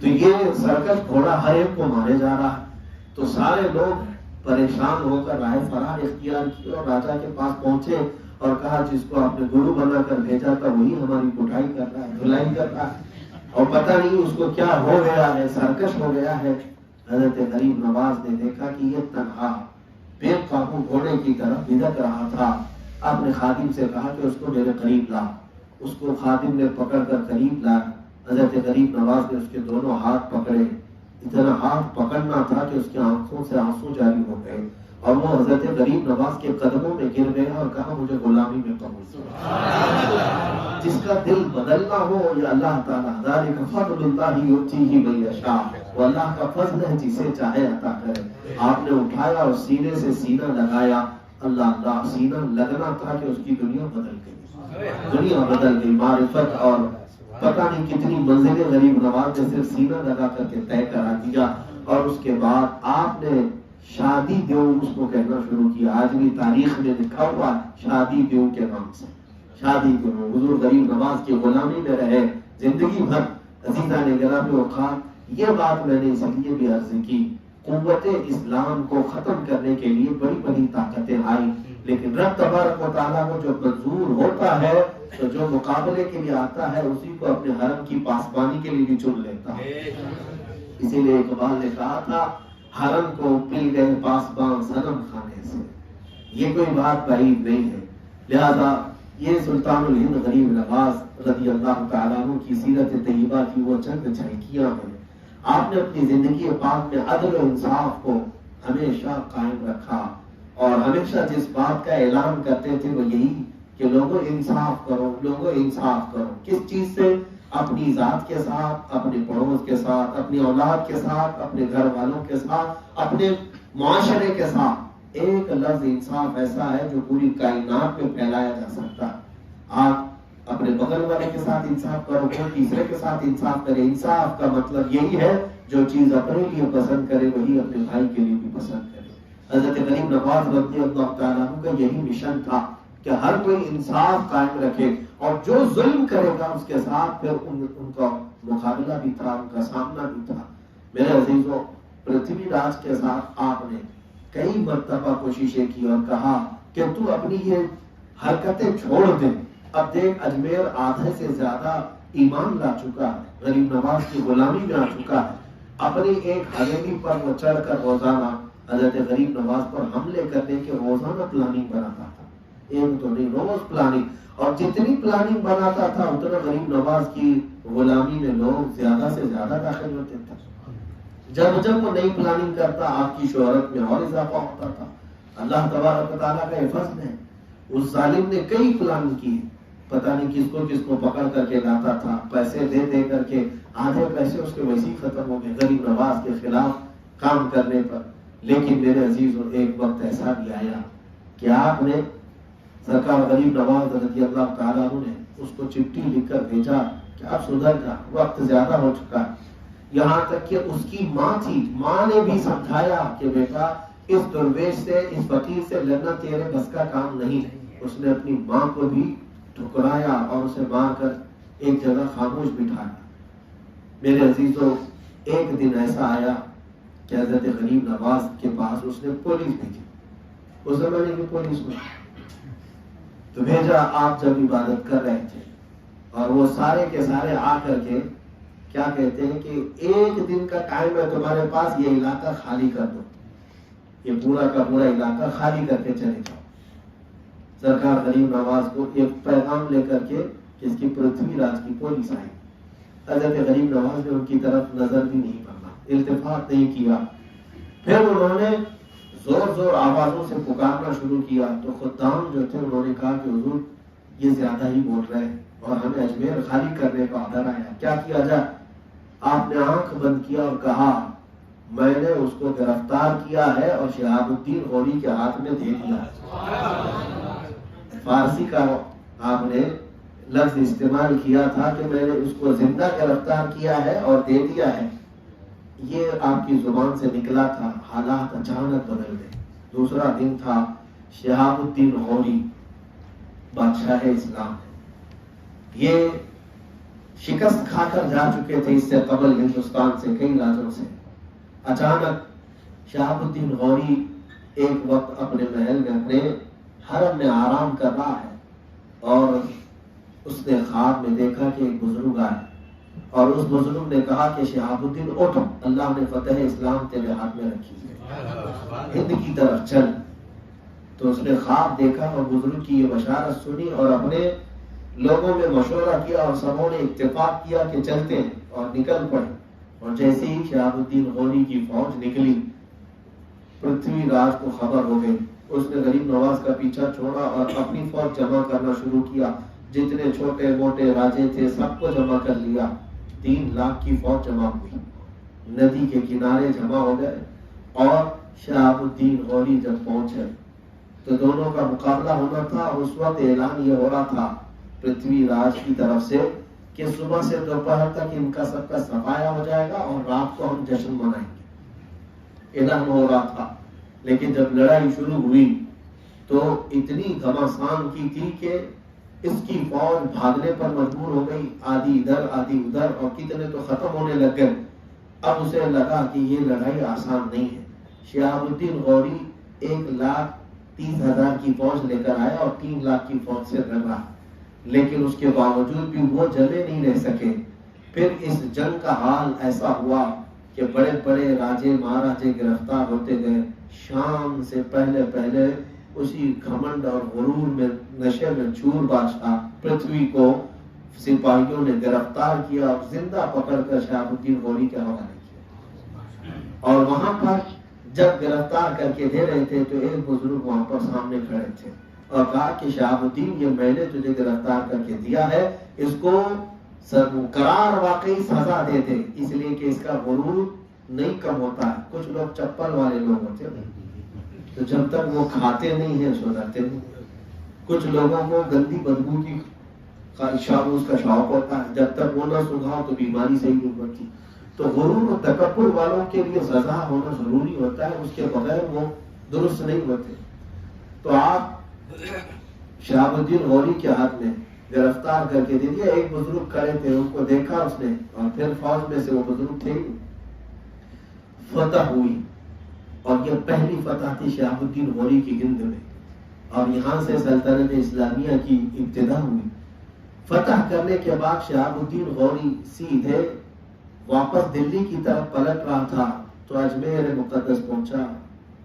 تو یہ سرکش گھوڑا ہر ایک کو مارے جا رہا ہے، تو سارے لوگ پریشان ہو کر راہ فرار اختیار کی اور راجا کے پاس پہنچے اور کہا جس کو آپ نے گرو بنا کر بھیجا تھا وہی ہماری کٹائی کر رہا ہے، دھلائی کر رہا ہے، اور پتہ نہیں اس کو کیا ہو گیا ہے، سرکش ہو گیا ہے۔ حضرت غریب نواز نے دیکھا کہ یہ تنہا بے قابو گھوڑے کی طرف بھدک رہا تھا۔ اپنے خادم سے کہا کہ اس کو میرے قریب لا۔ اس کو خادم نے پکڑ کر قریب لایا۔ حضرت غریب نواز نے اس کے دونوں ہاتھ پکڑے، اتنا ہاتھ پکڑنا تھا کہ اس کی آنکھوں سے آنسو جاری ہو گئے اور وہ حضرت غریب نواز کے قدموں میں گر گیا اور کہا مجھے غلامی میں قبول کرو۔ جس کا دل بدلنا ہو یہ اللہ تعالیٰ، ذالک فضل اللہ یؤتیہ من یشاء، وہ اللہ کا فضل ہے جسے چاہے عطا کرے۔ آپ نے اٹھایا اور سینے سے سینہ لگایا، اللہ سینہ لگنا تھا کہ اس کی دنیا بدل گئی، دنیا بدل گئی۔ معرفت اور پتہ نہیں کتنی منزلیں غریب نواز نے صرف سینہ لگا کر کے طے کرا دیا، اور اس کے بعد آپ نے شادی دیو اس کو کہنا شروع کیا۔ آج بھی تاریخ میں لکھا ہوا شادی دیو کے نام سے، شادی دیو۔ حضور غریب نواز کی غلامی میں رہے زندگی بھر۔ عزیزان گرامی اوقات، یہ بات میں نے اس لیے بھی عرض کی، قوت اسلام کو ختم کرنے کے لیے بڑی بڑی طاقتیں آئی، لیکن رب تبارک و تعالیٰ کو جو منظور ہوتا ہے تو جو مقابلے کے لیے آتا ہے اسی کو اپنے حرم کی پاسبانی کے لیے بھی چن لیتا ہے۔ اسی لیے اقبال نے کہا تھا حرم کو پل گئے پاسبان صنم خانے سے، یہ کوئی بات بعید نہیں ہے۔ لہذا یہ سلطان الہند غریب نواز رضی اللہ تعالیٰ عنہ کی سیرت طیبہ کی وہ چند جھلکیاں ہیں۔ آپ نے اپنی زندگی پاک میں عدل و انصاف کو ہمیشہ قائم رکھا، اور ہمیشہ جس بات کا اعلان کرتے تھے وہ یہی کہ لوگوں انصاف کرو، لوگوں انصاف کرو۔ کس چیز سے؟ اپنی ذات کے ساتھ، اپنے پڑوس کے ساتھ، اپنی اولاد کے ساتھ، اپنے گھر والوں کے ساتھ، اپنے معاشرے کے ساتھ۔ ایک لفظ انصاف ایسا ہے جو پوری کائنات میں پھیلایا جا سکتا ہے۔ آپ اپنے بغل والے کے ساتھ انصاف کرو، کوئی تیسرے کے ساتھ انصاف کرے۔ انصاف کا مطلب یہی ہے جو چیز اپنے لیے پسند کرے وہی اپنے بھائی کے لیے بھی پسند کرے۔ حضرت غریب نواز رضی اللہ تعالیٰ عنہ کا یہی مشن تھا کہ ہر کوئی انصاف قائم رکھے، اور جو ظلم کرے گا اس کے ساتھ پھر ان کا مقابلہ بھی تھا، ان کا سامنا بھی تھا۔ میرے عزیزوں، پرتھوی راج کے ساتھ آپ نے کئی مرتبہ کوششیں کی اور کہا کہ تو اپنی یہ حرکتیں چھوڑ دے۔ اب دیکھ اجمیر آدھے سے زیادہ ایمان لا چکا ہے، غریب نواز کی غلامی میں آ چکا ہے۔ اپنی ایک حویلی پر وہ چڑھ کر روزانہ حضرت غریب نواز پر حملے کرنے کے روزانہ پلاننگ بناتا تھا، ایک تو نہیں روز پلاننگ، اور جتنی پلاننگ بناتا تھا اتنا غریب نواز کی غلامی میں لوگ زیادہ سے زیادہ داخل ہوتے تھے۔ جب جب وہ نئی پلاننگ کرتا آپ کی شہرت میں اور اضافہ ہوتا تھا۔ اللہ تبارک و تعالیٰ کا یہ فضل ہے، اس ظالم نے کئی پلان کی، پتہ نہیں کس کو پکڑ کر کے لاتا تھا، پیسے دے کر کے آدھے پیسے اس کے ویسے ہی ختم ہو گئے غریب نواز کے خلاف کام کرنے پر۔ لیکن میرے عزیزوں، ایک وقت ایسا بھی آیا کہ آپ نے سرکار غریب نواز رضی اللہ تعالیٰ عنہ نے اس کو چٹھی لکھ کر بھیجا کہ آپ سدھر جا، وقت زیادہ ہو چکا ہے۔ یہاں تک کہ اس کی ماں تھی، ماں نے بھی سمجھایا کہ بیٹا اس درویش سے، اس فقیر سے لڑنا تیرے بس کا کام نہیں۔ اس نے اپنی ماں کو بھی ٹھکرایا اور اسے مار کر ایک جگہ خاموش بٹھایا۔ میرے عزیزوں، ایک دن ایسا آیا کہ حضرت غریب نواز کے پاس اس نے پولیس بھیجی، اس زمانے کی پولیس میں تو بھیجا، آپ جب عبادت کر رہے تھے اور وہ سارے کے سارے آ کر کے کیا کہتے ہیں کہ ایک دن کا ٹائم ہے تمہارے پاس، یہ علاقہ خالی کر دو، یہ پورا کا پورا علاقہ خالی کر کے چلے جاؤ۔ سرکار غریب نواز کو ایک پیغام لے کر کے جس کی پرتھوی راج کی پولیس آئی، حضرت غریب نواز نے ان کی طرف نظر بھی نہیں پڑا، التفات نہیں کیا۔ پھر انہوں نے زور آوازوں سے پکارنا شروع کیا تو خدام جو تھے انہوں نے کہا کہ حضور یہ زیادہ ہی بول رہے ہیں اور ہمیں اجمیر خالی کرنے کا آرڈر آیا، کیا کیا جائے؟ آپ نے آنکھ بند کیا اور کہا میں نے اس کو گرفتار کیا ہے اور شہاب الدین غوری کے ہاتھ میں دے دیا ہے۔ فارسی کا آپ نے لفظ استعمال کیا تھا کہ میں نے اس کو زندہ گرفتار کیا ہے اور دے دیا ہے، یہ آپ کی زبان سے نکلا تھا، حالات اچانک بدل گئے۔ دوسرا دن تھا، شہاب الدین غوری بادشاہ اسلام، یہ شکست کھا کر جا چکے تھے اس سے قبل ہندوستان سے کئی راجوں سے۔ اچانک شہاب الدین غوری ایک وقت اپنے محل میں اپنے حرم میں آرام کر رہا ہے اور اس نے خواب میں دیکھا کہ ایک بزرگ آئے اور اس بزرگ نے کہا کہ شہاب الدین اٹھ، اللہ نے فتح اسلام تیرے ہاتھ میں رکھی ہے، ہند کی طرف چل۔ تو اس نے خواب دیکھا اور بزرگ کی یہ بشارت سنی اور اپنے لوگوں میں مشورہ کیا اور سبوں نے اتفاق کیا کہ چلتے ہیں اور نکل پڑے۔ اور جیسے ہی شہاب الدین غوری کی فوج نکلی، پرتھوی راج کو خبر ہو گئی، اس نے غریب نواز کا پیچھا چھوڑا اور اپنی فوج جمع کرنا شروع کیا، جتنے چھوٹے موٹے راجے تھے سب کو جمع کر لیا۔ 3 لاکھ کی فوج جمع ہوئی، ندی کے کنارے جمع ہو گئے اور شہاب الدین غوری جب پہنچے تو دونوں کا مقابلہ ہونا تھا اور اس وقت اعلان یہ ہو رہا تھا پرتھوی راج کی طرف سے کہ صبح سے دوپہر تک ان کا سب کا صفایا ہو جائے گا اور رات کو ہم جشن منائیں گے، اعلان ہو رہا تھا۔ لیکن جب لڑائی شروع ہوئی تو اتنی گھمسان کی تھی کہ اس کی فوج بھاگنے پر مجبور ہو گئی، آدھی ادھر آدھی ادھر، اور کتنے تو ختم ہونے لگ گئے۔ اب اسے لگا کہ یہ لڑائی آسان نہیں ہے۔ شہاب الدین غوری 1,30,000 کی فوج لے کر آیا اور 3 لاکھ کی فوج سے لڑ رہا، لیکن اس کے باوجود بھی وہ جمے نہیں رہ سکے۔ پھر اس جنگ کا حال ایسا ہوا کہ بڑے بڑے راجے مہاراجے گرفتار ہوتے گئے۔ شام سے پہلے اسی گھمنڈ اور غرور میں نشے میں چور بادشاہ پرتھوی کو سپاہیوں نے گرفتار کیا اور زندہ پکڑ کر شہاب الدین غوری کے حوالے کیا۔ اور وہاں پر جب گرفتار کر کے دے رہے تھے تو ایک بزرگ وہاں پر سامنے کھڑے تھے اور کہا کہ شہاب الدین یہ میں نے تجھے گرفتار کر کے دیا ہے، اس کو قرار واقعی سزا دے دے، اس لیے کہ اس کا غرور نہیں کم ہوتا ہے۔ کچھ لوگ چپل والے لوگ ہوتے ہیں تو جب تک وہ کھاتے نہیں ہیں سدھرتے نہیں۔ کچھ لوگوں کو گندی بدبو کی اس کا شوق ہوتا ہے، جب تک وہ نہ سنگھاؤ تو بیماری صحیح نہیں ہوتی۔ تو غرور و تکبر والوں کے لیے سزا ہونا ضروری ہوتا ہے، اس کے بغیر وہ درست نہیں ہوتے۔ تو آپ شہاب الدین غوری کے ہاتھ میں گرفتار کر کے دے دیا۔ ایک بزرگ کھڑے تھے، ان کو دیکھا اس نے اور پھر فوج میں سے وہ بزرگ تھے، فتح ہوئی اور یہ پہلی فتح تھی شہاب الدین غوری کی ہند میں، اور یہاں سے سلطنت اسلامیہ کی ابتدا ہوئی۔ فتح کرنے کے بعد شہاب الدین غوری سیدھے واپس دلی کی طرف پلٹ رہا تھا تو اجمیر مقدس پہنچا،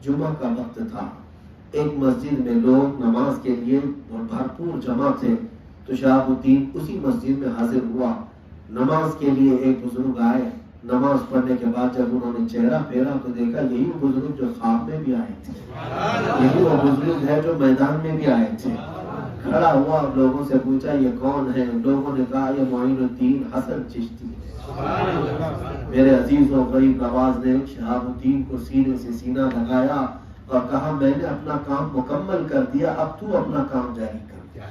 جمعہ کا وقت تھا، ایک مسجد میں لوگ نماز کے لیے بھرپور جمع تھے، تو شہاب الدین اسی مسجد میں حاضر ہوا۔ نماز کے لیے ایک بزرگ آئے، نماز پڑھنے کے بعد جب انہوں نے چہرہ پھیرا تو دیکھا یہی وہ بزرگ جو خواب میں بھی آئے تھے، یہی وہ بزرگ ہے جو میدان میں بھی آئے تھے۔ کھڑا ہوا اور لوگوں سے پوچھا یہ کون ہے؟ لوگوں نے کہا یہ معین الدین حسن چشتی ہے۔ میرے عزیزوں، غریب نواز نے شہاب الدین کو سینے سے سینہ لگایا اور کہا میں نے اپنا کام مکمل کر دیا، اب تو اپنا کام جاری کر۔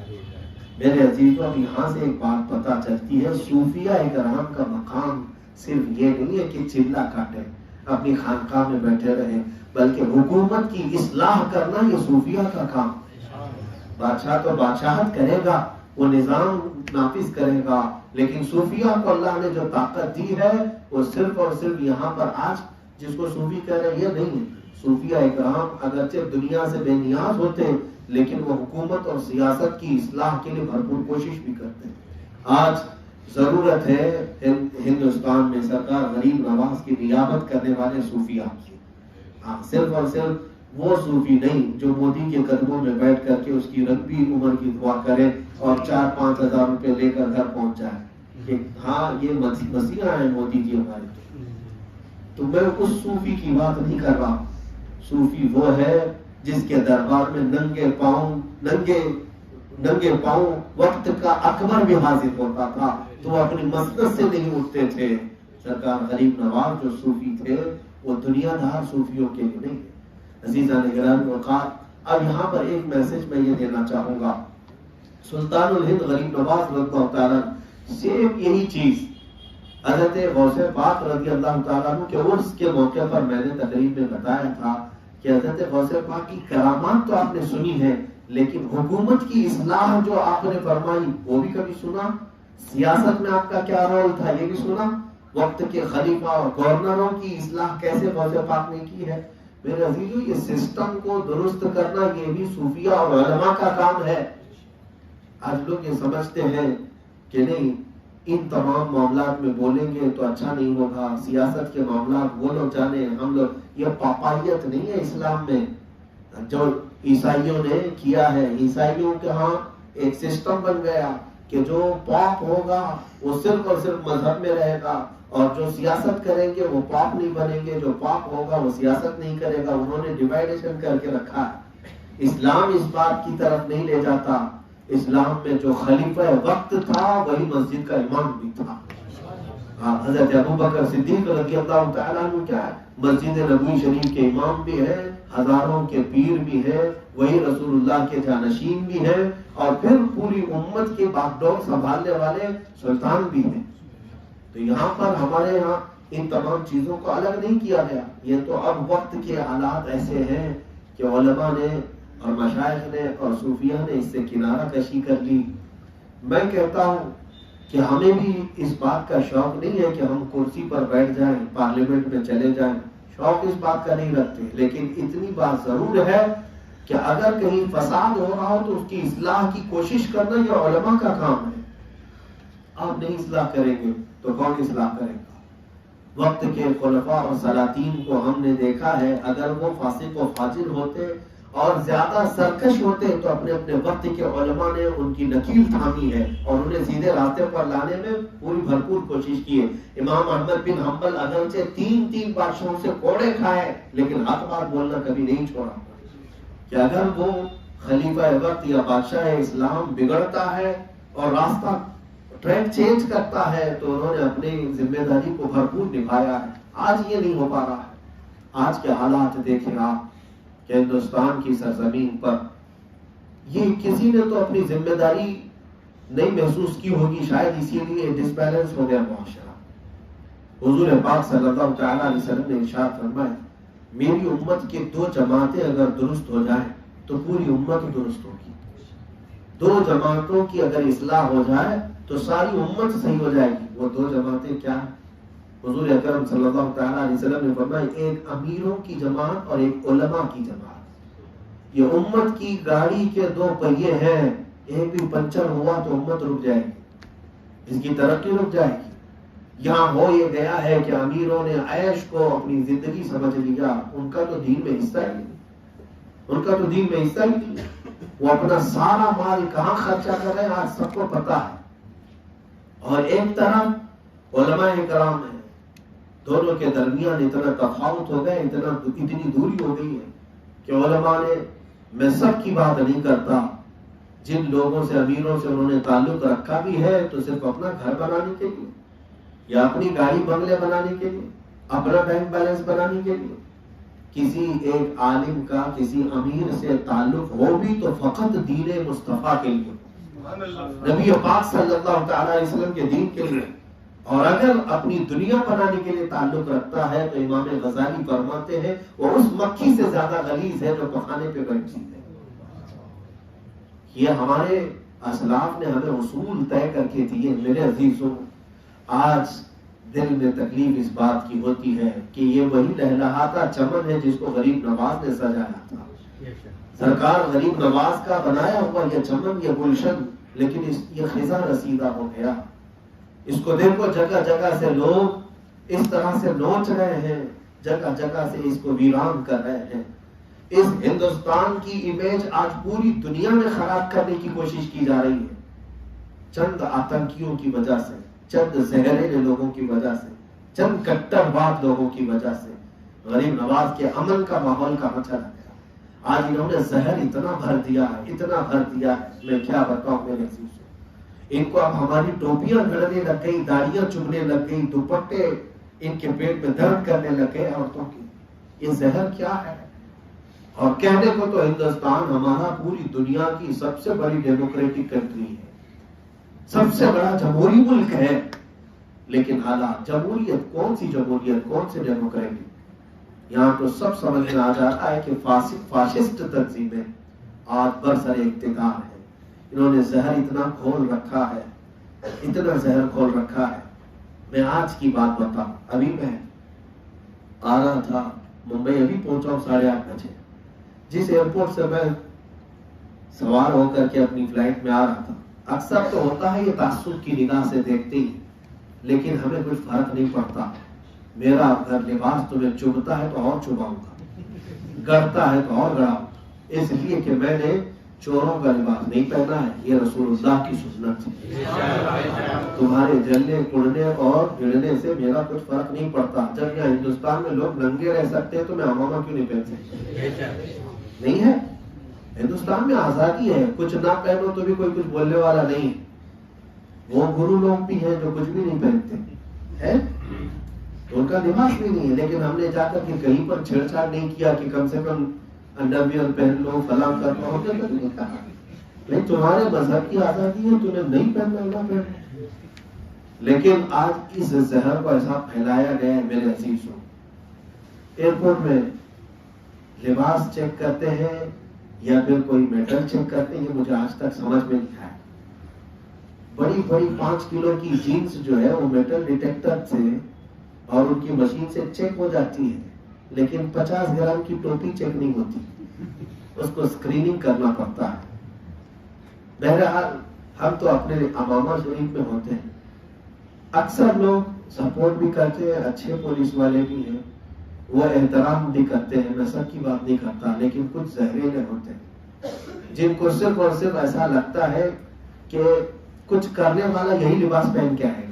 میرے عزیزوں، یہاں سے ایک بات پتہ چلتی ہے، صوفیہ کرام کا مقام صرف یہ نہیں ہے کہ چلا کاٹے اپنی خانقاہ میں بیٹھے رہے، بلکہ حکومت کی اصلاح کرنا یہ صوفیہ کا کام ہے۔ بادشاہ تو بادشاہت کرے گا، وہ نظام نافذ کرے گا، لیکن صوفیہ کو اللہ نے جو طاقت دی ہے وہ صرف اور صرف یہاں پر آج جس کو صوفی کہہ رہے ہیں یہ نہیں ہے۔ صوفیہ اکرام اگرچہ دنیا سے بے نیاز ہوتے ہیں لیکن وہ حکومت اور سیاست کی اصلاح کے لیے بھرپور کوشش بھی کرتے ہیں۔ آج ضرورت ہے ہندوستان میں سرکار غریب نواز کی نیابت کرنے والے صوفیہ کی، صرف اور صرف وہ صوفی نہیں جو مودی کے قدموں میں بیٹھ کر کے اس کی لمبی عمر کی دعا کرے اور 4-5 ہزار روپے لے کر گھر پہنچ جائے کہ ہاں یہ مسیح ہیں مودی جی ہمارے۔ تو میں اس صوفی کی بات نہیں کر رہا۔ صوفی وہ ہے جس کے دربار میں ننگے پاؤں وقت کا اکبر بھی حاضر ہوتا تھا تو وہ اپنی مسجد سے نہیں اٹھتے تھے۔ سرکار غریب نواز جو صوفی تھے وہ دنیا دار صوفیوں کے لیے نہیں۔ عزیزان گرامی اوقات، اب یہاں پر ایک میسج میں یہ دینا چاہوں گا، سلطان الہند غریب نواز رضی اللہ تعالیٰ صرف یہی چیز حضرت غوث پاک رضی اللہ تعالیٰ کے عرس کے موقع پر میں نے تقریب میں بتایا تھا کہ حضرت غوث پاک کی کرامات تو آپ نے سنی ہے، لیکن حکومت کی اصلاح جو آپ نے فرمائی وہ بھی کبھی سنا؟ سیاست میں آپ کا کیا رول تھا یہ بھی سنا؟ وقت کے خلیفہ اور گورنروں کی اصلاح کیسے غوث پاک نے کی ہے؟ میرے عزیزو، یہ سسٹم کو درست کرنا یہ بھی صوفیہ اور علماء کا کام ہے۔ آج لوگ یہ سمجھتے ہیں کہ نہیں ان تمام معاملات میں بولیں گے تو اچھا نہیں ہوگا، سیاست کے معاملات وہ لوگ جانے، ہم لوگ، یہ پاپائیت نہیں ہے اسلام میں جو عیسائیوں نے کیا ہے۔ عیسائیوں کے ہاں ایک سسٹم بن گیا کہ جو پاپ ہوگا وہ صرف اور صرف مذہب میں رہے گا، اور جو سیاست کریں گے وہ پاپ نہیں بنیں گے، جو پاپ ہوگا وہ سیاست نہیں کرے گا۔ انہوں نے ڈیوائڈیشن کر کے رکھا ہے۔ اسلام اس بات کی طرف نہیں لے جاتا۔ اسلام میں جو خلیفہ وقت تھا وہی مسجد کا امام بھی تھا۔ حضرت ابوبکر صدیق رضی اللہ تعالیٰ عنہ کیا ہے؟ مسجد نبوی شریف کے امام بھی ہے، ہزاروں کے پیر بھی ہے، وہی رسول اللہ کے جانشین بھی ہے، اور پھر پوری امت کے باغ ڈور سنبھالنے والے سلطان بھی ہیں۔ تو یہاں پر ہمارے یہاں ان تمام چیزوں کو الگ نہیں کیا گیا۔ یہ تو اب وقت کے حالات ایسے ہیں کہ علماء نے اور مشائخ نے اور صوفیہ نے اس سے کنارہ کشی کر لی۔ میں کہتا ہوں کہ ہمیں بھی اس بات کا شوق نہیں ہے کہ ہم کرسی پر بیٹھ جائیں، پارلیمنٹ میں چلے جائیں، شوق اس بات کا نہیں رکھتے، لیکن اتنی بات ضرور ہے کہ اگر کہیں فساد ہو رہا ہو تو اس کی اصلاح کی کوشش کرنا یہ علماء کا کام ہے۔ آپ نہیں اصلاح کریں گے تو کون اصلاح کرے گا؟ وقت کے خلفاء اور سلاطین کو ہم نے دیکھا ہے، اگر وہ فاسق و فاجر ہوتے اور زیادہ سرکش ہوتے تو اپنے اپنے وقت کے علماء نے ان کی نکیل تھامی ہے اور انہیں سیدھے راستے پر لانے میں پوری بھرپور کوشش کی ہے۔ امام احمد بن حنبل اگرچہ 3 بادشاہوں سے کوڑے کھائے لیکن حق بات بولنا کبھی نہیں چھوڑا کہ اگر وہ خلیفہ وقت یا بادشاہ اسلام بگڑتا ہے اور راستہ ٹریک چینج کرتا ہے تو انہوں نے اپنی ذمہ داری کو بھرپور نبھایا ہے۔ آج یہ نہیں ہو پا رہا ہے۔ آج کے حالات دیکھیں آپ کہ ہندوستان کی سرزمین پر یہ کسی نے تو اپنی ذمہ داری نہیں محسوس کی ہوگی، شاید اسی لیے ڈسبیلنس ہو گیا معاشرہ۔ حضور پاک صلی اللہ تعالیٰ علیہ وسلم نے ارشاد فرمایا، میری امت کے 2 جماعتیں اگر درست ہو جائیں تو پوری امت درست ہوگی۔ 2 جماعتوں کی اگر اصلاح ہو جائے تو ساری امت صحیح ہو جائے گی۔ وہ 2 جماعتیں کیا ہیں؟ حضور اکرم صلی اللہ تعالیٰ علیہ وسلم نے فرمایا، ایک امیروں کی جماعت اور ایک علماء کی جماعت۔ یہ امت کی گاڑی کے 2 پہیے ہیں، ایک بھی پنچر ہوا تو امت رک جائے گی، اس کی ترقی رک جائے گی۔ یہاں ہو یہ گیا ہے کہ امیروں نے عیش کو اپنی زندگی سمجھ لیا، ان کا تو دین میں حصہ ہی نہیں، وہ اپنا سارا مال کہاں خرچہ کر رہے ہیں آج سب کو پتا ہے۔ اور ایک طرف علماء کرام ہیں، دونوں کے درمیان اتنا تفاوت ہو گیا، اتنی دوری ہو گئی ہے کہ علماء نے، میں سب کی بات نہیں کرتا جن لوگوں سے امیروں سے انہوں نے تعلق رکھا بھی ہے تو صرف اپنا گھر بنانے کے لیے یا اپنی گاڑی بنگلے بنانے کے لیے، اپنا بینک بیلنس بنانے کے لیے۔ کسی ایک عالم کا کسی امیر سے تعلق ہو بھی تو فقط دین مصطفیٰ کے لیے، نبی پاک صلی اللہ تعالی علیہ وسلم کے دین کے لیے۔ اور اگر اپنی دنیا بنانے کے لیے تعلق رکھتا ہے تو امام غزالی فرماتے ہیں وہ اس مکھی سے زیادہ غلیظ ہے جو پخانے پہ بیٹھی ہے۔ یہ ہمارے اسلاف نے ہمیں اصول طے کر کے دیے۔ میرے عزیزوں، آج دل میں تکلیف اس بات کی ہوتی ہے کہ یہ وہی لہلہاتا چمن ہے جس کو غریب نواز نے سجایا تھا۔ سرکار غریب نواز کا بنایا ہوا یہ چمن، یہ گلشن، لیکن یہ خزاں رسیدہ ہو گیا۔ اس کو دیکھو جگہ جگہ سے لوگ اس طرح سے نوچ رہے ہیں، جگہ جگہ سے اس کو ویران کر رہے ہیں۔ اس ہندوستان کی امیج آج پوری دنیا میں خراب کرنے کی کوشش کی جا رہی ہے، چند آتنکیوں کی وجہ سے، چند زہریلے لوگوں کی وجہ سے، چند کٹرواد لوگوں کی وجہ سے۔ غریب نواز کے امن کا ماحول کہاں چلا گیا؟ آج انہوں نے زہر اتنا بھر دیا ہے، اتنا بھر دیا ہے، میں کیا بتاؤں میرے عزیزوں۔ ان کو اب ہماری ٹوپیاں گھڑنے لگ گئی، داڑیاں چبھنے لگ گئی، دوپٹے ان کے پیٹ میں درد کرنے لگ گئے عورتوں کی۔ یہ زہر کیا ہے؟ اور کہنے کو تو ہندوستان ہمارا پوری دنیا کی سب سے بڑی ڈیموکریٹک کنٹری ہے، سب سے بڑا جمہوری ملک ہے، لیکن حالات، جمہوریت کون سی جمہوریت، کون سے ڈیموکریٹک؟ یہاں تو سب سمجھ میں آ جاتا ہے کہ فاشسٹ تنظیمیں آج برسر اقتدار ہے۔ انہوں نے زہر اتنا کھول رکھا ہے، اتنا زہر کھول رکھا ہے۔ میں آج کی بات بتاؤں، ابھی میں آ رہا تھا ممبئی، ابھی پہنچا ہوں 8:30 بجے۔ جس ایئرپورٹ سے میں سوار ہو کر کے اپنی فلائٹ میں آ رہا تھا، اکثر تو ہوتا ہے یہ تعصب کی نگاہ سے دیکھتے ہی، لیکن ہمیں کچھ فرق نہیں پڑتا۔ میرا اگر لباس تمہیں چبھتا ہے تو اور چبھاؤں گا، گڑتا ہے تو اور گڑاؤں، اس لیے کہ میں نے چوروں کا لباس نہیں پہنا ہے، یہ رسول اللہ کی سنت ہے۔ تمہارے جلنے کڑنے اور گرنے سے میرا کچھ فرق نہیں پڑتا۔ جب یہاں ہندوستان میں لوگ ننگے رہ سکتے ہیں تو میں امامہ کیوں نہیں پہن سکتا؟ نہیں ہے، ہندوستان میں آزادی ہے، کچھ نہ پہنو تو بھی کوئی کچھ بولنے والا نہیں ہے۔ وہ گرو لوگ بھی ہیں جو کچھ بھی نہیں پہنتے ہیں، ان کا لباس بھی نہیں ہے، لیکن ہم نے جا کر کے کہیں پر چھیڑ چھاڑ نہیں کیا کہ کم سے کم انڈرویئر پہن لو، فلاں کر لو، ہم نے کبھی نہیں کہا۔ نہیں، تمہارے مذہب کی آزادی ہے، تمہیں نہیں پہننا نہ پہننا۔ لیکن آج اس زہر کو ایسا پھیلایا گیا ہے میرے عزیزوں۔ ایئرپورٹ میں لباس چیک کرتے ہیں یا پھر کوئی میٹل چیک کرتے ہیں، یہ مجھے آج تک سمجھ میں نہیں آیا۔ بڑی بڑی 5 کلو کی جینس جو ہے وہ میٹل ڈیٹیکٹر سے اور ان کی مشین سے چیک ہو جاتی ہے، لیکن 50 گرام کی ٹوپی چیک نہیں ہوتی، اس کو اسکریننگ کرنا پڑتا ہے۔ بہرحال ہم تو اپنے امامہ شریف میں ہوتے ہیں، اکثر لوگ سپورٹ بھی کرتے ہیں، اچھے پولیس والے بھی ہیں، وہ احترام بھی کرتے ہیں، میں سب کی بات نہیں کرتا، لیکن کچھ زہریلے ہوتے ہیں جن کو صرف اور صرف ایسا لگتا ہے کہ کچھ کرنے والا یہی لباس پہن کے آئے گا۔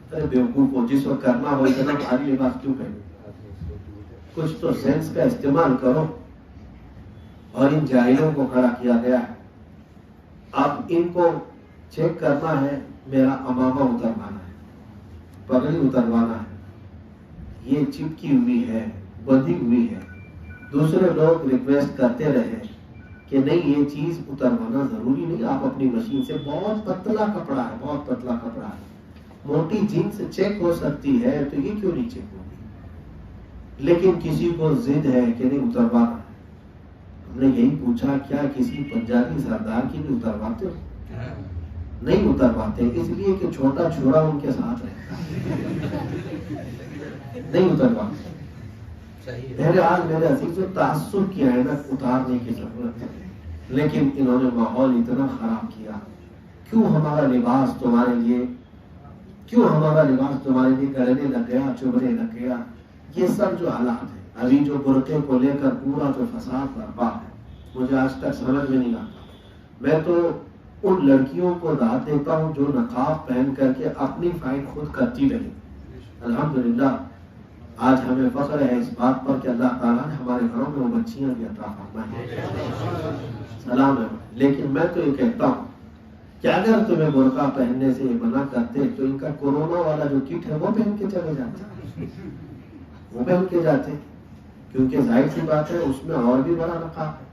ارے بیوقوف ہو، جس وقت کرنا ہو اتنا بھاری لباس کیوں پہنے؟ کچھ تو سینس کا استعمال کرو۔ اور ان جاہلوں کو کھڑا کیا گیا ہے، اب ان کو چیک کرنا ہے، میرا امامہ اتروانا ہے، پگڑی اتروانا ہے، یہ چپکی ہوئی ہے، بندھی ہوئی ہے۔ دوسرے لوگ ریکویسٹ کرتے رہے کہ نہیں یہ چیز اتروانا ضروری نہیں، آپ اپنی مشین سے، بہت پتلا کپڑا ہے، بہت پتلا کپڑا ہے، موٹی جینس چیک ہو سکتی ہے تو یہ کیوں نہیں چیک ہوگی؟ لیکن کسی کو ضد ہے کہ نہیں اتروانا ہے۔ ہم نے یہی پوچھا کیا کسی پنجابی سردار کی بھی اترواتے ہو؟ نہیں اترواتے، اس لیے کہ چھوٹا چھوڑا ان کے ساتھ رہتا ہے، نہیں اترواتے۔ بہرحال میرے عزیزوں، تعصب کی عینت اتارنے کی ضرورت ہے، لیکن انہوں نے ماحول اتنا خراب کیا۔ کیوں ہمارا لباس تمہارے لیے گڑنے لگ گیا، چبھنے لگ گیا؟ یہ سب جو حالات ہیں، ابھی جو برقعے کو لے کر پورا جو فساد برپا ہے، مجھے آج تک سمجھ میں نہیں آتا۔ میں تو ان لڑکیوں کو داد دیتا ہوں جو نقاب پہن کر کے اپنی فائٹ خود کرتی رہی۔ الحمدللہ آج ہمیں فخر ہے اس بات پر کہ اللہ تعالیٰ نے ہمارے گھروں میں وہ بچیاں بھی عطا فرمائی ہیں، سلام ہے۔ لیکن میں تو یہ کہتا ہوں کہ اگر تمہیں برقع پہننے سے منع کرتے تو ان کا کورونا والا جو کٹ ہے وہ پہن کے چلے جاتے، وہ پہن کے جاتے، کیونکہ ظاہر سی بات ہے اس میں اور بھی بڑا نقاب ہے۔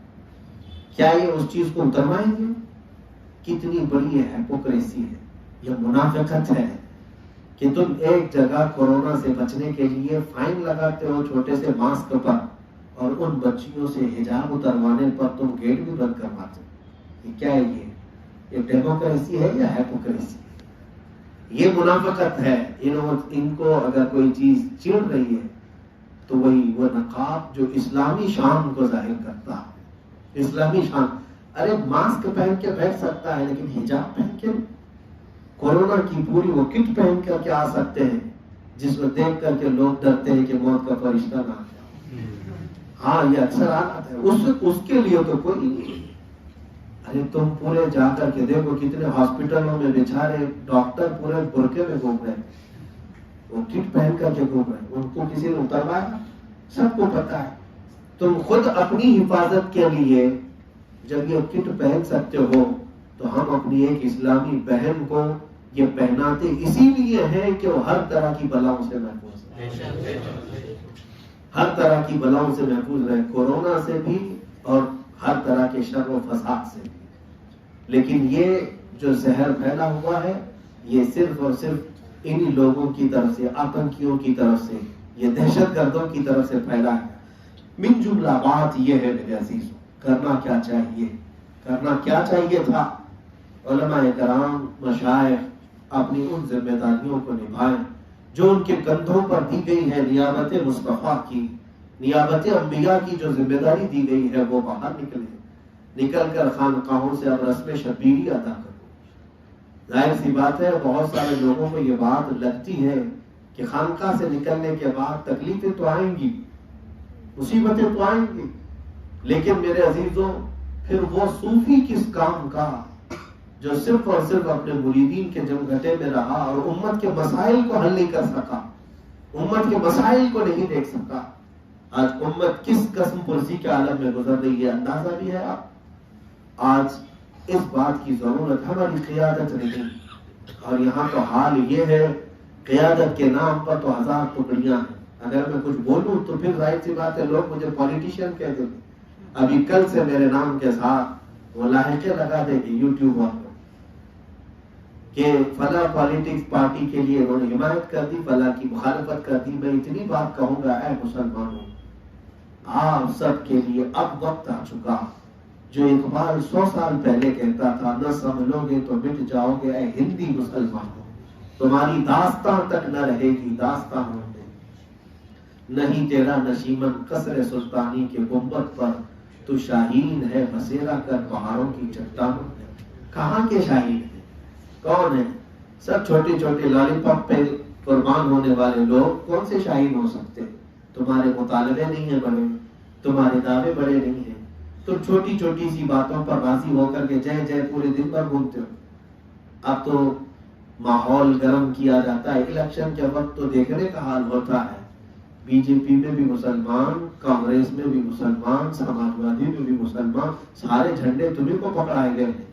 کیا یہ اس چیز کو اتروائیں گے؟ کتنی بڑی یہ ہیپوکریسی ہے، یہ منافقت ہے کہ تم ایک جگہ کورونا سے بچنے کے لیے فائن لگاتے ہو چھوٹے سے ماسک پر، اور ان بچیوں سے حجاب اتروانے پر تم گیٹ بھی بند کرواتے ہو۔ یہ کیا ہے؟ یہ ڈیموکریسی ہے یا ہیپوکریسی؟ یہ منافقت ہے۔ ان کو اگر کوئی چیز چڑھ رہی ہے تو وہی وہ نقاب جو اسلامی شان کو ظاہر کرتا ہے، اسلامی شان۔ ارے ماسک پہن کے بیٹھ سکتا ہے لیکن حجاب پہن کے کورونا کی پوری وہ کٹ پہن کر کے آ سکتے ہیں جس کو دیکھ کر کے لوگ ڈرتے ہیں کہ موت کا فرشتہ نہ آ جائے۔ ہاں یہ اکثر حالات ہے، اس کے لیے تو کوئی نہیں۔ ارے تم پورے جا کر کے دیکھو کتنے ہاسپٹلوں میں بیچارے ڈاکٹر پورے برقعے میں گھوم رہے ہیں، وہ کٹ پہن کر کے گھوم رہے ہیں، ان کو کسی نے اتروایا؟ سب کو پتا ہے۔ تم خود اپنی حفاظت کے لیے جب یہ کٹ پہن سکتے ہو تو ہم اپنی ایک اسلامی بہن کو یہ پہناتے اسی لیے ہیں کہ وہ ہر طرح کی بلاؤں سے محفوظ رہے، ہر طرح کی بلاؤں سے محفوظ رہے، کورونا سے بھی اور ہر طرح کے شر و فساد سے بھی۔ لیکن یہ جو زہر پھیلا ہوا ہے یہ صرف اور صرف انہی لوگوں کی طرف سے، آتنکیوں کی طرف سے، یہ دہشت گردوں کی طرف سے پھیلا ہے۔ من جملہ بات یہ ہے میرے عزیز، کرنا کیا چاہیے، کرنا کیا چاہیے تھا؟ علماء کرام، مشائخ اپنی ان ذمہ داریوں کو نبھائیں جو ان کے کندھوں پر دی گئی ہے، نیابت مصطفیٰ کی، نیابت انبیاء کی جو ذمہ داری دی گئی ہے وہ باہر نکل کر خانقاہوں سے اب رسم شبیری ادا کرو۔ ظاہر سی بات ہے بہت سارے لوگوں کو یہ بات لگتی ہے کہ خانقاہ سے نکلنے کے بعد تکلیفیں تو آئیں گی، مصیبتیں تو آئیں گی، لیکن میرے عزیزوں پھر وہ صوفی کس کام کا جو صرف اور صرف اپنے مریدین کے جمگھٹے میں رہا اور امت کے مسائل کو حل نہیں کر سکا، امت کے مسائل کو نہیں دیکھ سکا۔ آج امت کس قسم پرسی کے عالم میں گزر رہی ہے اندازہ بھی ہے آپ۔ آج اس بات کی ضرورت ہماری قیادت نہیں، اور یہاں تو حال یہ ہے قیادت کے نام پر تو ہزار ٹکڑیاں ہیں۔ اگر میں کچھ بولوں تو پھر ظاہر سی بات ہے لوگ مجھے پولیٹیشین کہہ دیں گے۔ ابھی کل سے میرے نام کے ساتھ وہ لاحقے لگا دے گی یوٹیوب پر کہ فلاں پالیٹکس پارٹی کے لیے انہوں نے حمایت کر دی، فلاں کی مخالفت کر دی۔ میں اتنی بات کہوں گا، اے مسلمانوں، آپ سب کے لیے اب وقت آ چکا جو اقبال 100 سال پہلے کہتا تھا، نہ سمجھو گے تو مٹ جاؤ گے اے ہندی مسلمانوں، تمہاری داستان تک نہ رہے گی داستانوں میں، نہیں تیرا نشیمن قصر سلطانی کے گنبد پر، تو شاہین ہے بسیرا کر پہاڑوں کی چٹانوں میں۔ کہاں کے شاہین ہیں؟ کون ہیں؟ سب چھوٹے چھوٹے لالی پاپ پہ قربان ہونے والے لوگ کون سے شاہین ہو سکتے؟ تمہارے مطالبے نہیں ہیں بڑے، تمہارے دعوے بڑے نہیں ہیں، تم چھوٹی چھوٹی سی باتوں پر راضی ہو کر کے جے جے پورے دن بھر گھومتے ہو۔ اب تو ماحول گرم کیا جاتا ہے، الیکشن کے وقت تو دیکھنے کا حال ہوتا ہے، بی جے پی میں بھی مسلمان، کانگریس میں بھی مسلمان، سماجوادی میں بھی مسلمان، سارے جھنڈے تمہیں کو پکڑائے گئے ہیں،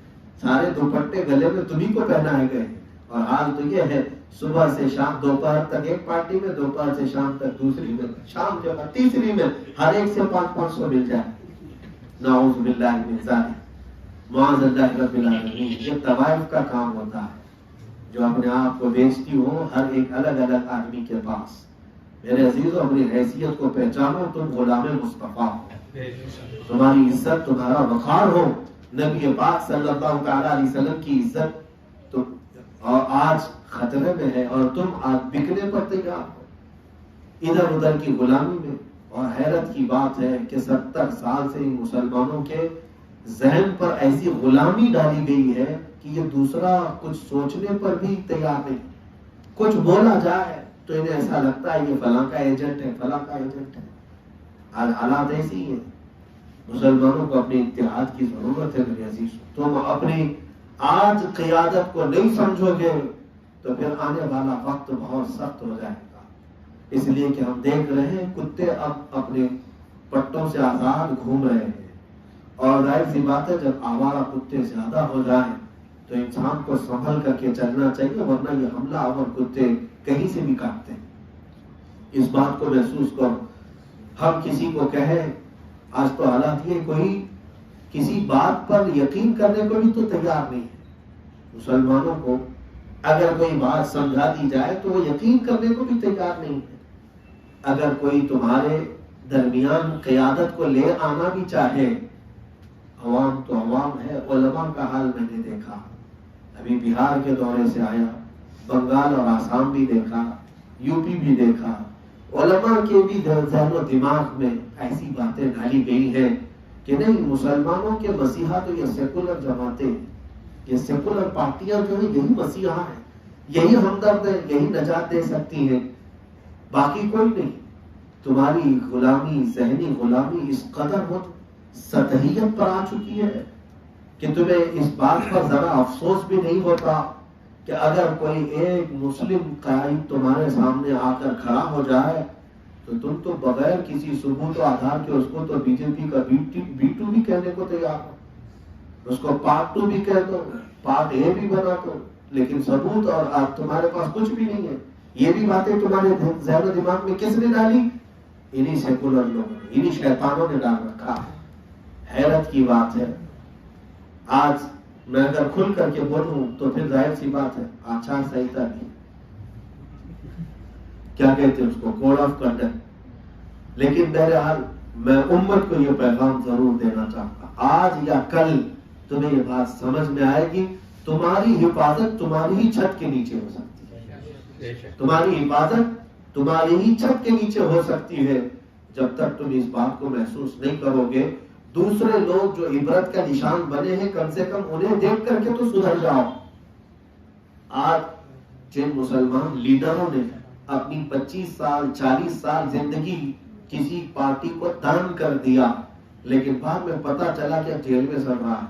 سارے دوپٹے گلے میں تمہیں کو پہنائے گئے ہیں، اور حال تو یہ ہے صبح سے شام دوپہر تک ایک پارٹی میں، دوپہر سے شام تک دوسری میں، شام کے بعد تیسری میں، ہر ایک سے 500 مل جائے۔ نعوذ باللہ من ذالک، معاذ اللہ رب العالمین۔ یہ طوائف کا کام ہوتا ہے جو اپنے آپ کو بیچتی ہو ہر ایک الگ الگ آدمی کے پاس۔ میرے عزیزوں، اپنی حیثیت کو پہچانو، تم غلام مصطفیٰ ہو، تمہاری عزت، تمہارا وقار ہو، نبی پاک صلی اللہ تعالی علیہ وسلم کی عزت تو اور آج خطرے میں ہے، اور تم آج بکنے پر تیار ہو ادھر ادھر کی غلامی میں۔ اور حیرت کی بات ہے کہ 70 سال سے ان مسلمانوں کے ذہن پر ایسی غلامی ڈالی گئی ہے کہ یہ دوسرا کچھ سوچنے پر بھی تیار نہیں۔ کچھ بولا جائے تو انہیں ایسا لگتا ہے یہ فلاں کا ایجنٹ ہے، فلاں کا ایجنٹ ہے۔ آج حالات ایسی ہیں، مسلمانوں کو اپنے اتحاد کی ضرورت ہے میرے عزیز۔ تم اپنی آج قیادت کو نہیں سمجھو گے تو پھر آنے والا وقت بہت سخت ہو جائے گا۔ اس لیے کہ ہم دیکھ رہے ہیں کتے اب اپنے پٹوں سے آزاد گھوم رہے ہیں، اور ظاہر سی بات ہے جب آوارہ کتے زیادہ ہو جائیں تو انسان کو سنبھل کر کے چلنا چاہیے، ورنہ یہ حملہ آور کتے کہیں سے بھی کاٹتے ہیں۔ اس بات کو محسوس کرو۔ ہم کسی کو کہیں، آج تو حالات یہ کوئی کسی بات پر یقین کرنے کو بھی تو تیار نہیں ہے۔ مسلمانوں کو اگر کوئی بات سمجھا دی جائے تو وہ یقین کرنے کو بھی تیار نہیں ہے۔ اگر کوئی تمہارے درمیان قیادت کو لے آنا بھی چاہے، عوام تو عوام ہے۔ علماء کا حال میں نے دیکھا، ابھی بہار کے دورے سے آیا، بنگال اور آسام بھی دیکھا، یو پی بھی دیکھا، علماء کے بھی ذہن و دماغ میں ایسی باتیں ڈالی گئی ہیں کہ نہیں، مسلمانوں کے مسیحا تو یہ سیکولر جماعتیں ہیں، یہ سیکولر پارٹیاں جو ہیں یہی مسیحا ہیں، یہی ہمدرد ہیں، یہی نجات دے سکتی ہیں، باقی کوئی نہیں۔ تمہاری غلامی، ذہنی غلامی اس قدر بہت سطحیت پر آ چکی ہے کہ تمہیں اس بات پر ذرا افسوس بھی نہیں ہوتا کہ اگر کوئی ایک مسلم قائد تمہارے سامنے آ کر کھڑا ہو جائے تو تم تو بغیر کسی ثبوت و آدھار کے اس کو تو بی جے پی کا B2 بھی کہنے کو تیار ہو، اس کو پارٹ 2 بھی کہہ دو، پارٹ A بھی بنا دو، لیکن ثبوت اور تمہارے پاس کچھ بھی نہیں ہے۔ یہ بھی باتیں تمہارے ذہن و دماغ میں کس نے ڈالی؟ انہی سیکولر لوگوں نے، انہی شیطانوں نے ڈال رکھا ہے۔ حیرت کی بات ہے، آج میں اگر کھل کر کے بولوں تو پھر ظاہر سی بات ہے آچار سنہتا بھی، کیا کہتے ہیں اس کو، کوڈ آف کنڈکٹ۔ لیکن بہرحال میں امت کو یہ پیغام ضرور دینا چاہتا، آج یا کل تمہیں یہ بات سمجھ میں آئے گی، تمہاری حفاظت تمہاری ہی چھت کے نیچے ہو سکتی ہے، تمہاری حفاظت تمہاری ہی چھت کے نیچے ہو سکتی ہے۔ جب تک تم اس بات کو محسوس نہیں کرو گے، دوسرے لوگ جو عبرت کا نشان بنے ہیں کم سے کم انہیں دیکھ کر کے تو سدھر جاؤ۔ آج جن مسلمان لیڈروں نے اپنی 25 سال 40 سال زندگی کسی پارٹی کو دان کر دیا، لیکن بعد میں پتا چلا کہ جیل میں سڑ رہا ہے،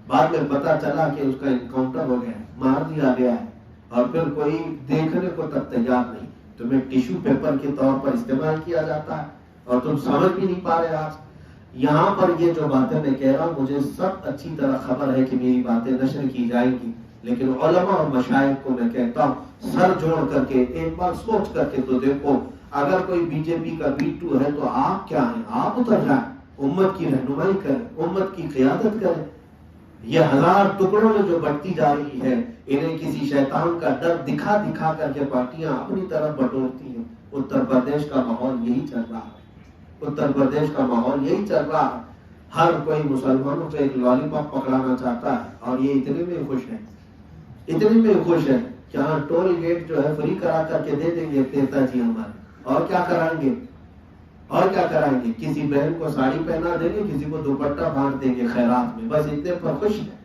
بعد میں پتا چلا کہ اس کا انکاؤنٹر ہو گیا ہے، مار دیا گیا ہے، اور پھر کوئی دیکھنے کو تک تیار نہیں، تمہیں ٹیشو پیپر کے طور پر استعمال کیا جاتا ہے اور تم سمجھ بھی نہیں پا رہے۔ آج یہاں پر یہ جو باتیں میں کہہ رہا ہوں، مجھے سب اچھی طرح خبر ہے کہ میری باتیں نشر کی جائیں گی، لیکن علماء اور مشائخ کو میں کہتا ہوں سر جوڑ کر کے ایک بار سوچ کر کے تو دیکھو، اگر کوئی بی جے پی کا B2 ہے تو آپ کیا ہیں؟ آپ اتر جائیں، امت کی رہنمائی کریں، امت کی قیادت کریں۔ یہ 1000 ٹکڑوں میں جو بٹتی جا رہی ہے، انہیں کسی شیطان کا ڈر دکھا دکھا کر کے پارٹیاں اپنی طرف بٹورتی ہیں۔ اتر پردیش کا ماحول یہی چل رہا ہے، اتر پردیش کا ماحول یہی چل رہا ہے۔ ہر کوئی مسلمانوں پہ ایک لالی پاپ پکڑانا چاہتا ہے، اور یہ اتنے میں خوش ہے، اتنے میں خوش ہے کہ ہاں ٹول گیٹ جو ہے فری کرا کر کے دے دیں گے نیتا جی ہمارے، اور کیا کرائیں گے، اور کیا کرائیں گے، کسی بہن کو ساڑی پہنا دیں گے، کسی کو دوپٹہ بانٹ دیں گے خیرات میں، بس اتنے پر خوش ہے۔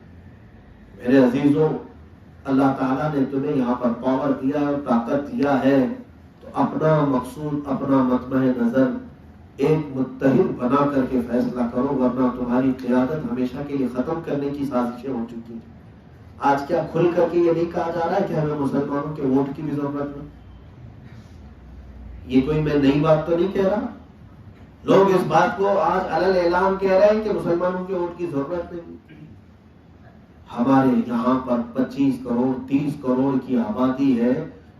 میرے عزیزوں، اللہ تعالیٰ نے تمہیں یہاں پر پاور دیا اور طاقت دیا ہے، تو اپنا مقصود، اپنا مطمع نظر ایک متحد بنا کر کے فیصلہ کرو، ورنہ تمہاری قیادت ہمیشہ کے لیے ختم کرنے کی سازشیں ہو چکی ہیں۔ آج کیا کھل کر کے یہ نہیں کہا جا رہا ہے کہ ہمیں مسلمانوں کے ووٹ کی بھی ضرورت نہیں؟ یہ کوئی میں نئی بات تو نہیں کہہ رہا، لوگ اس بات کو آج علل اعلان کہہ رہے ہیں کہ مسلمانوں کے ووٹ کی ضرورت نہیں۔ ہمارے یہاں پر 25 کروڑ 30 کروڑ کی آبادی ہے،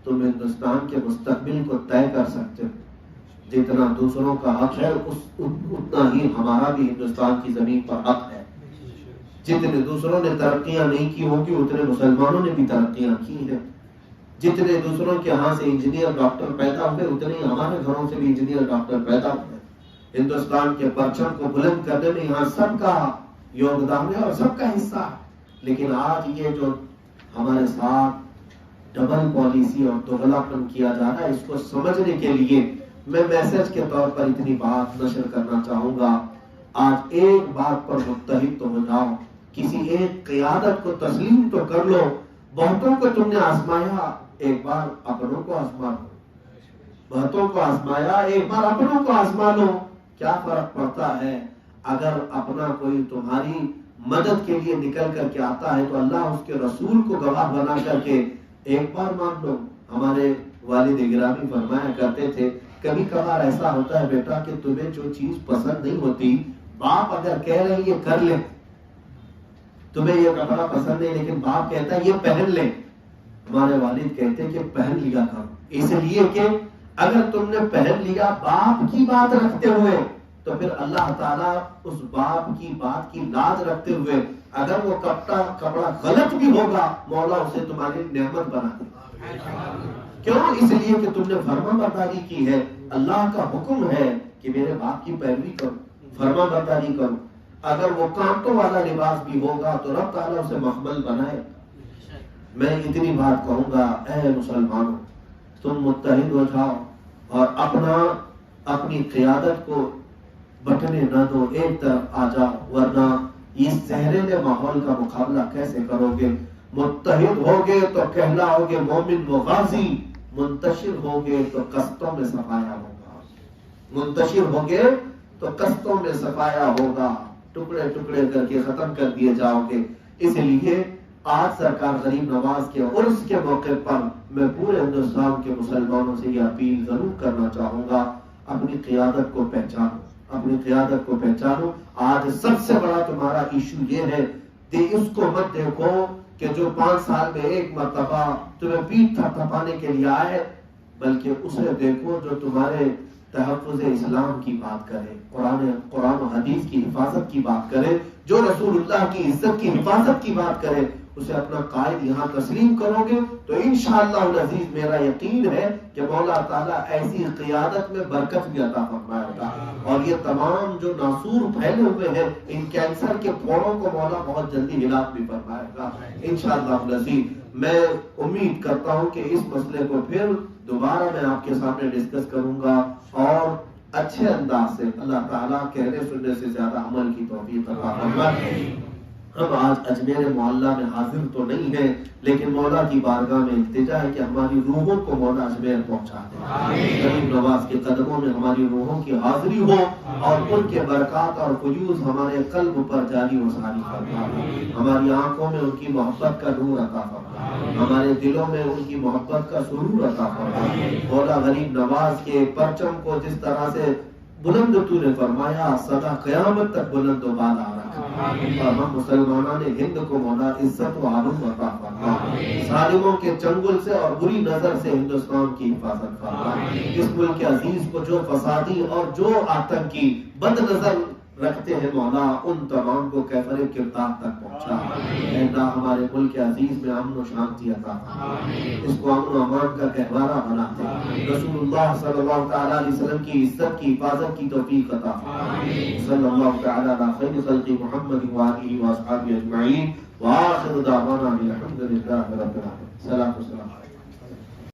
تم ہندوستان کے مستقبل کو طے کر سکتے ہو۔ جتنا دوسروں کا حق ہے اتنا ہی ہمارا بھی ہندوستان کی زمین پر حق ہے۔ جتنے دوسروں نے ترقیاں نہیں کی ہوگی اتنے مسلمانوں نے بھی ترقیاں کی ہیں۔ جتنے دوسروں کے ہاں سے انجینئر ڈاکٹر پیدا ہوئے اتنے ہی ہمارے گھروں سے بھی انجینئر ڈاکٹر پیدا ہوئے۔ ہندوستان کے پرچم کو بلند کرنے میں یہاں سب کا یوگدان ہے اور سب کا حصہ ہے، لیکن آج یہ جو ہمارے ساتھ ڈبل پالیسی اور دوغلاپن کیا جا رہا ہے، اس کو سمجھنے کے لیے میں میسج کے طور پر اتنی بات نشر کرنا چاہوں گا۔ آج ایک بات پر متحد تو ہو جاؤ، کسی ایک قیادت کو تسلیم تو کر لو۔ بہتوں کو تم نے آزمایا، ایک بار اپنوں کو آزما لو۔ بہتوں کو آزمایا، ایک بار اپنوں کو آزما لو۔ کیا فرق پڑتا ہے اگر اپنا کوئی تمہاری مدد کے لیے نکل کر کے آتا ہے تو اللہ اس کے رسول کو گواہ بنا کر کے ایک بار مان لو۔ ہمارے والد گرامی فرمایا کرتے تھے کبھی کبھار ایسا ہوتا ہے بیٹا کہ تمہیں جو چیز پسند نہیں ہوتی باپ اگر کہہ رہے ہیں یہ کر لے, تمہیں یہ کپڑا پسند نہیں لیکن باپ کہتا ہے یہ پہن لے, ہمارے والد کہتے ہیں کہ پہن لیا کرو, اس لیے کہ اگر تم نے پہن لیا باپ کی بات رکھتے ہوئے تو پھر اللہ تعالیٰ اس باپ کی بات کی لاج رکھتے ہوئے اگر وہ کپڑا غلط بھی ہوگا مولا اسے تمہاری نعمت بنا دے. کیوں؟ اس لیے کہ تم نے فرما برداری کی ہے. اللہ کا حکم ہے کہ میرے باپ کی پیروی کرو, فرما برداری کرو. اگر وہ کانٹوں والا لباس بھی ہوگا تو رب تعالیٰ اسے محمل بنائے. میں اتنی بات کہوں گا, اے مسلمانوں تم متحد ہو جاؤ اور اپنی قیادت کو بٹنے نہ دو, ایک طرف آ جاؤ, ورنہ اس زہریلے ماحول کا مقابلہ کیسے کرو گے؟ متحد ہوگے تو کہلاؤ گے مومن و غازی, منتشر ہوگے تو قسطوں میں صفایا ہوگا, منتشر ہوگے تو قسطوں میں صفایا ہوگا, ٹکڑے ٹکڑے کر کے ختم کر دیے جاؤ گے. اس لیے آج سرکار غریب نواز کے عرس کے موقع پر میں پورے ہندوستان کے مسلمانوں سے یہ اپیل ضرور کرنا چاہوں گا, اپنی قیادت کو پہچانو, اپنی قیادت کو پہچانو. آج سب سے بڑا تمہارا ایشو یہ ہے کہ اس کو مت دیکھو کہ جو 5 سال میں ایک مرتبہ تمہیں پیٹھ تھپانے کے لیے آئے, بلکہ اسے دیکھو جو تمہارے تحفظ اسلام کی بات کرے, قرآن و حدیث کی حفاظت کی بات کرے, جو رسول اللہ کی عزت کی حفاظت کی بات کرے, اسے اپنا قائد یہاں تسلیم کرو گے تو انشاءاللہ العزیز میرا یقین ہے کہ مولا تعالیٰ ایسی قیادت میں برکت بھی عطا فرمائے گا. اور یہ تمام جو ناسور پھیلے ہوئے ہیں ان کینسر کے پھوڑوں کو مولا بہت جلدی ہلاک بھی فرمائے گا انشاءاللہ العزیز. میں امید کرتا ہوں کہ اس مسئلے کو پھر دوبارہ میں آپ کے سامنے ڈسکس کروں گا اور اچھے انداز سے. اللہ تعالیٰ کہنے سننے سے زیادہ عمل کی توفیق عطا فرمائے. ہم آج اجمیر معلیٰ میں حاضر تو نہیں ہیں لیکن مولا کی بارگاہ میں التجا ہے کہ ہماری روحوں کو مولا اجمیر پہنچا دے. غریب نواز کے قدموں میں ہماری روحوں کی حاضری ہو اور ان کے برکات اور فیوز ہمارے قلب پر جاری و ساری فرما. ہماری آنکھوں میں ان کی محبت کا نور عطا فرما, ہمارے دلوں میں ان کی محبت کا سرور عطا فرما. مولا غریب نواز کے پرچم کو جس طرح سے بلند تو نے فرمایا سدا قیامت تک بلند و بالا رکھا. اور ہم مسلمانوں نے ہند کو مولا عزت و عالم عطا فرما. ظالموں کے چنگل سے اور بری نظر سے ہندوستان کی حفاظت فرما. اس ملک عزیز کو جو فسادی اور جو آتنکی بد نظر رکھتے ہیں مولا ان تمام کو کیفر کردار تک پہنچا. اللہ ہمارے ملک عزیز میں امن و شانتی عطا فرما, اس کو امن و امان کا گہوارہ بنا دے. رسول اللہ صلی اللہ تعالی علیہ وسلم کی عزت کی حفاظت کی توفیق عطا فرما. صلی اللہ تعالی علی خیر خلق محمد و آلہ و اصحابہ اجمعین. وآخر دعوانا الحمد للہ رب العالمین. سلام و سلام.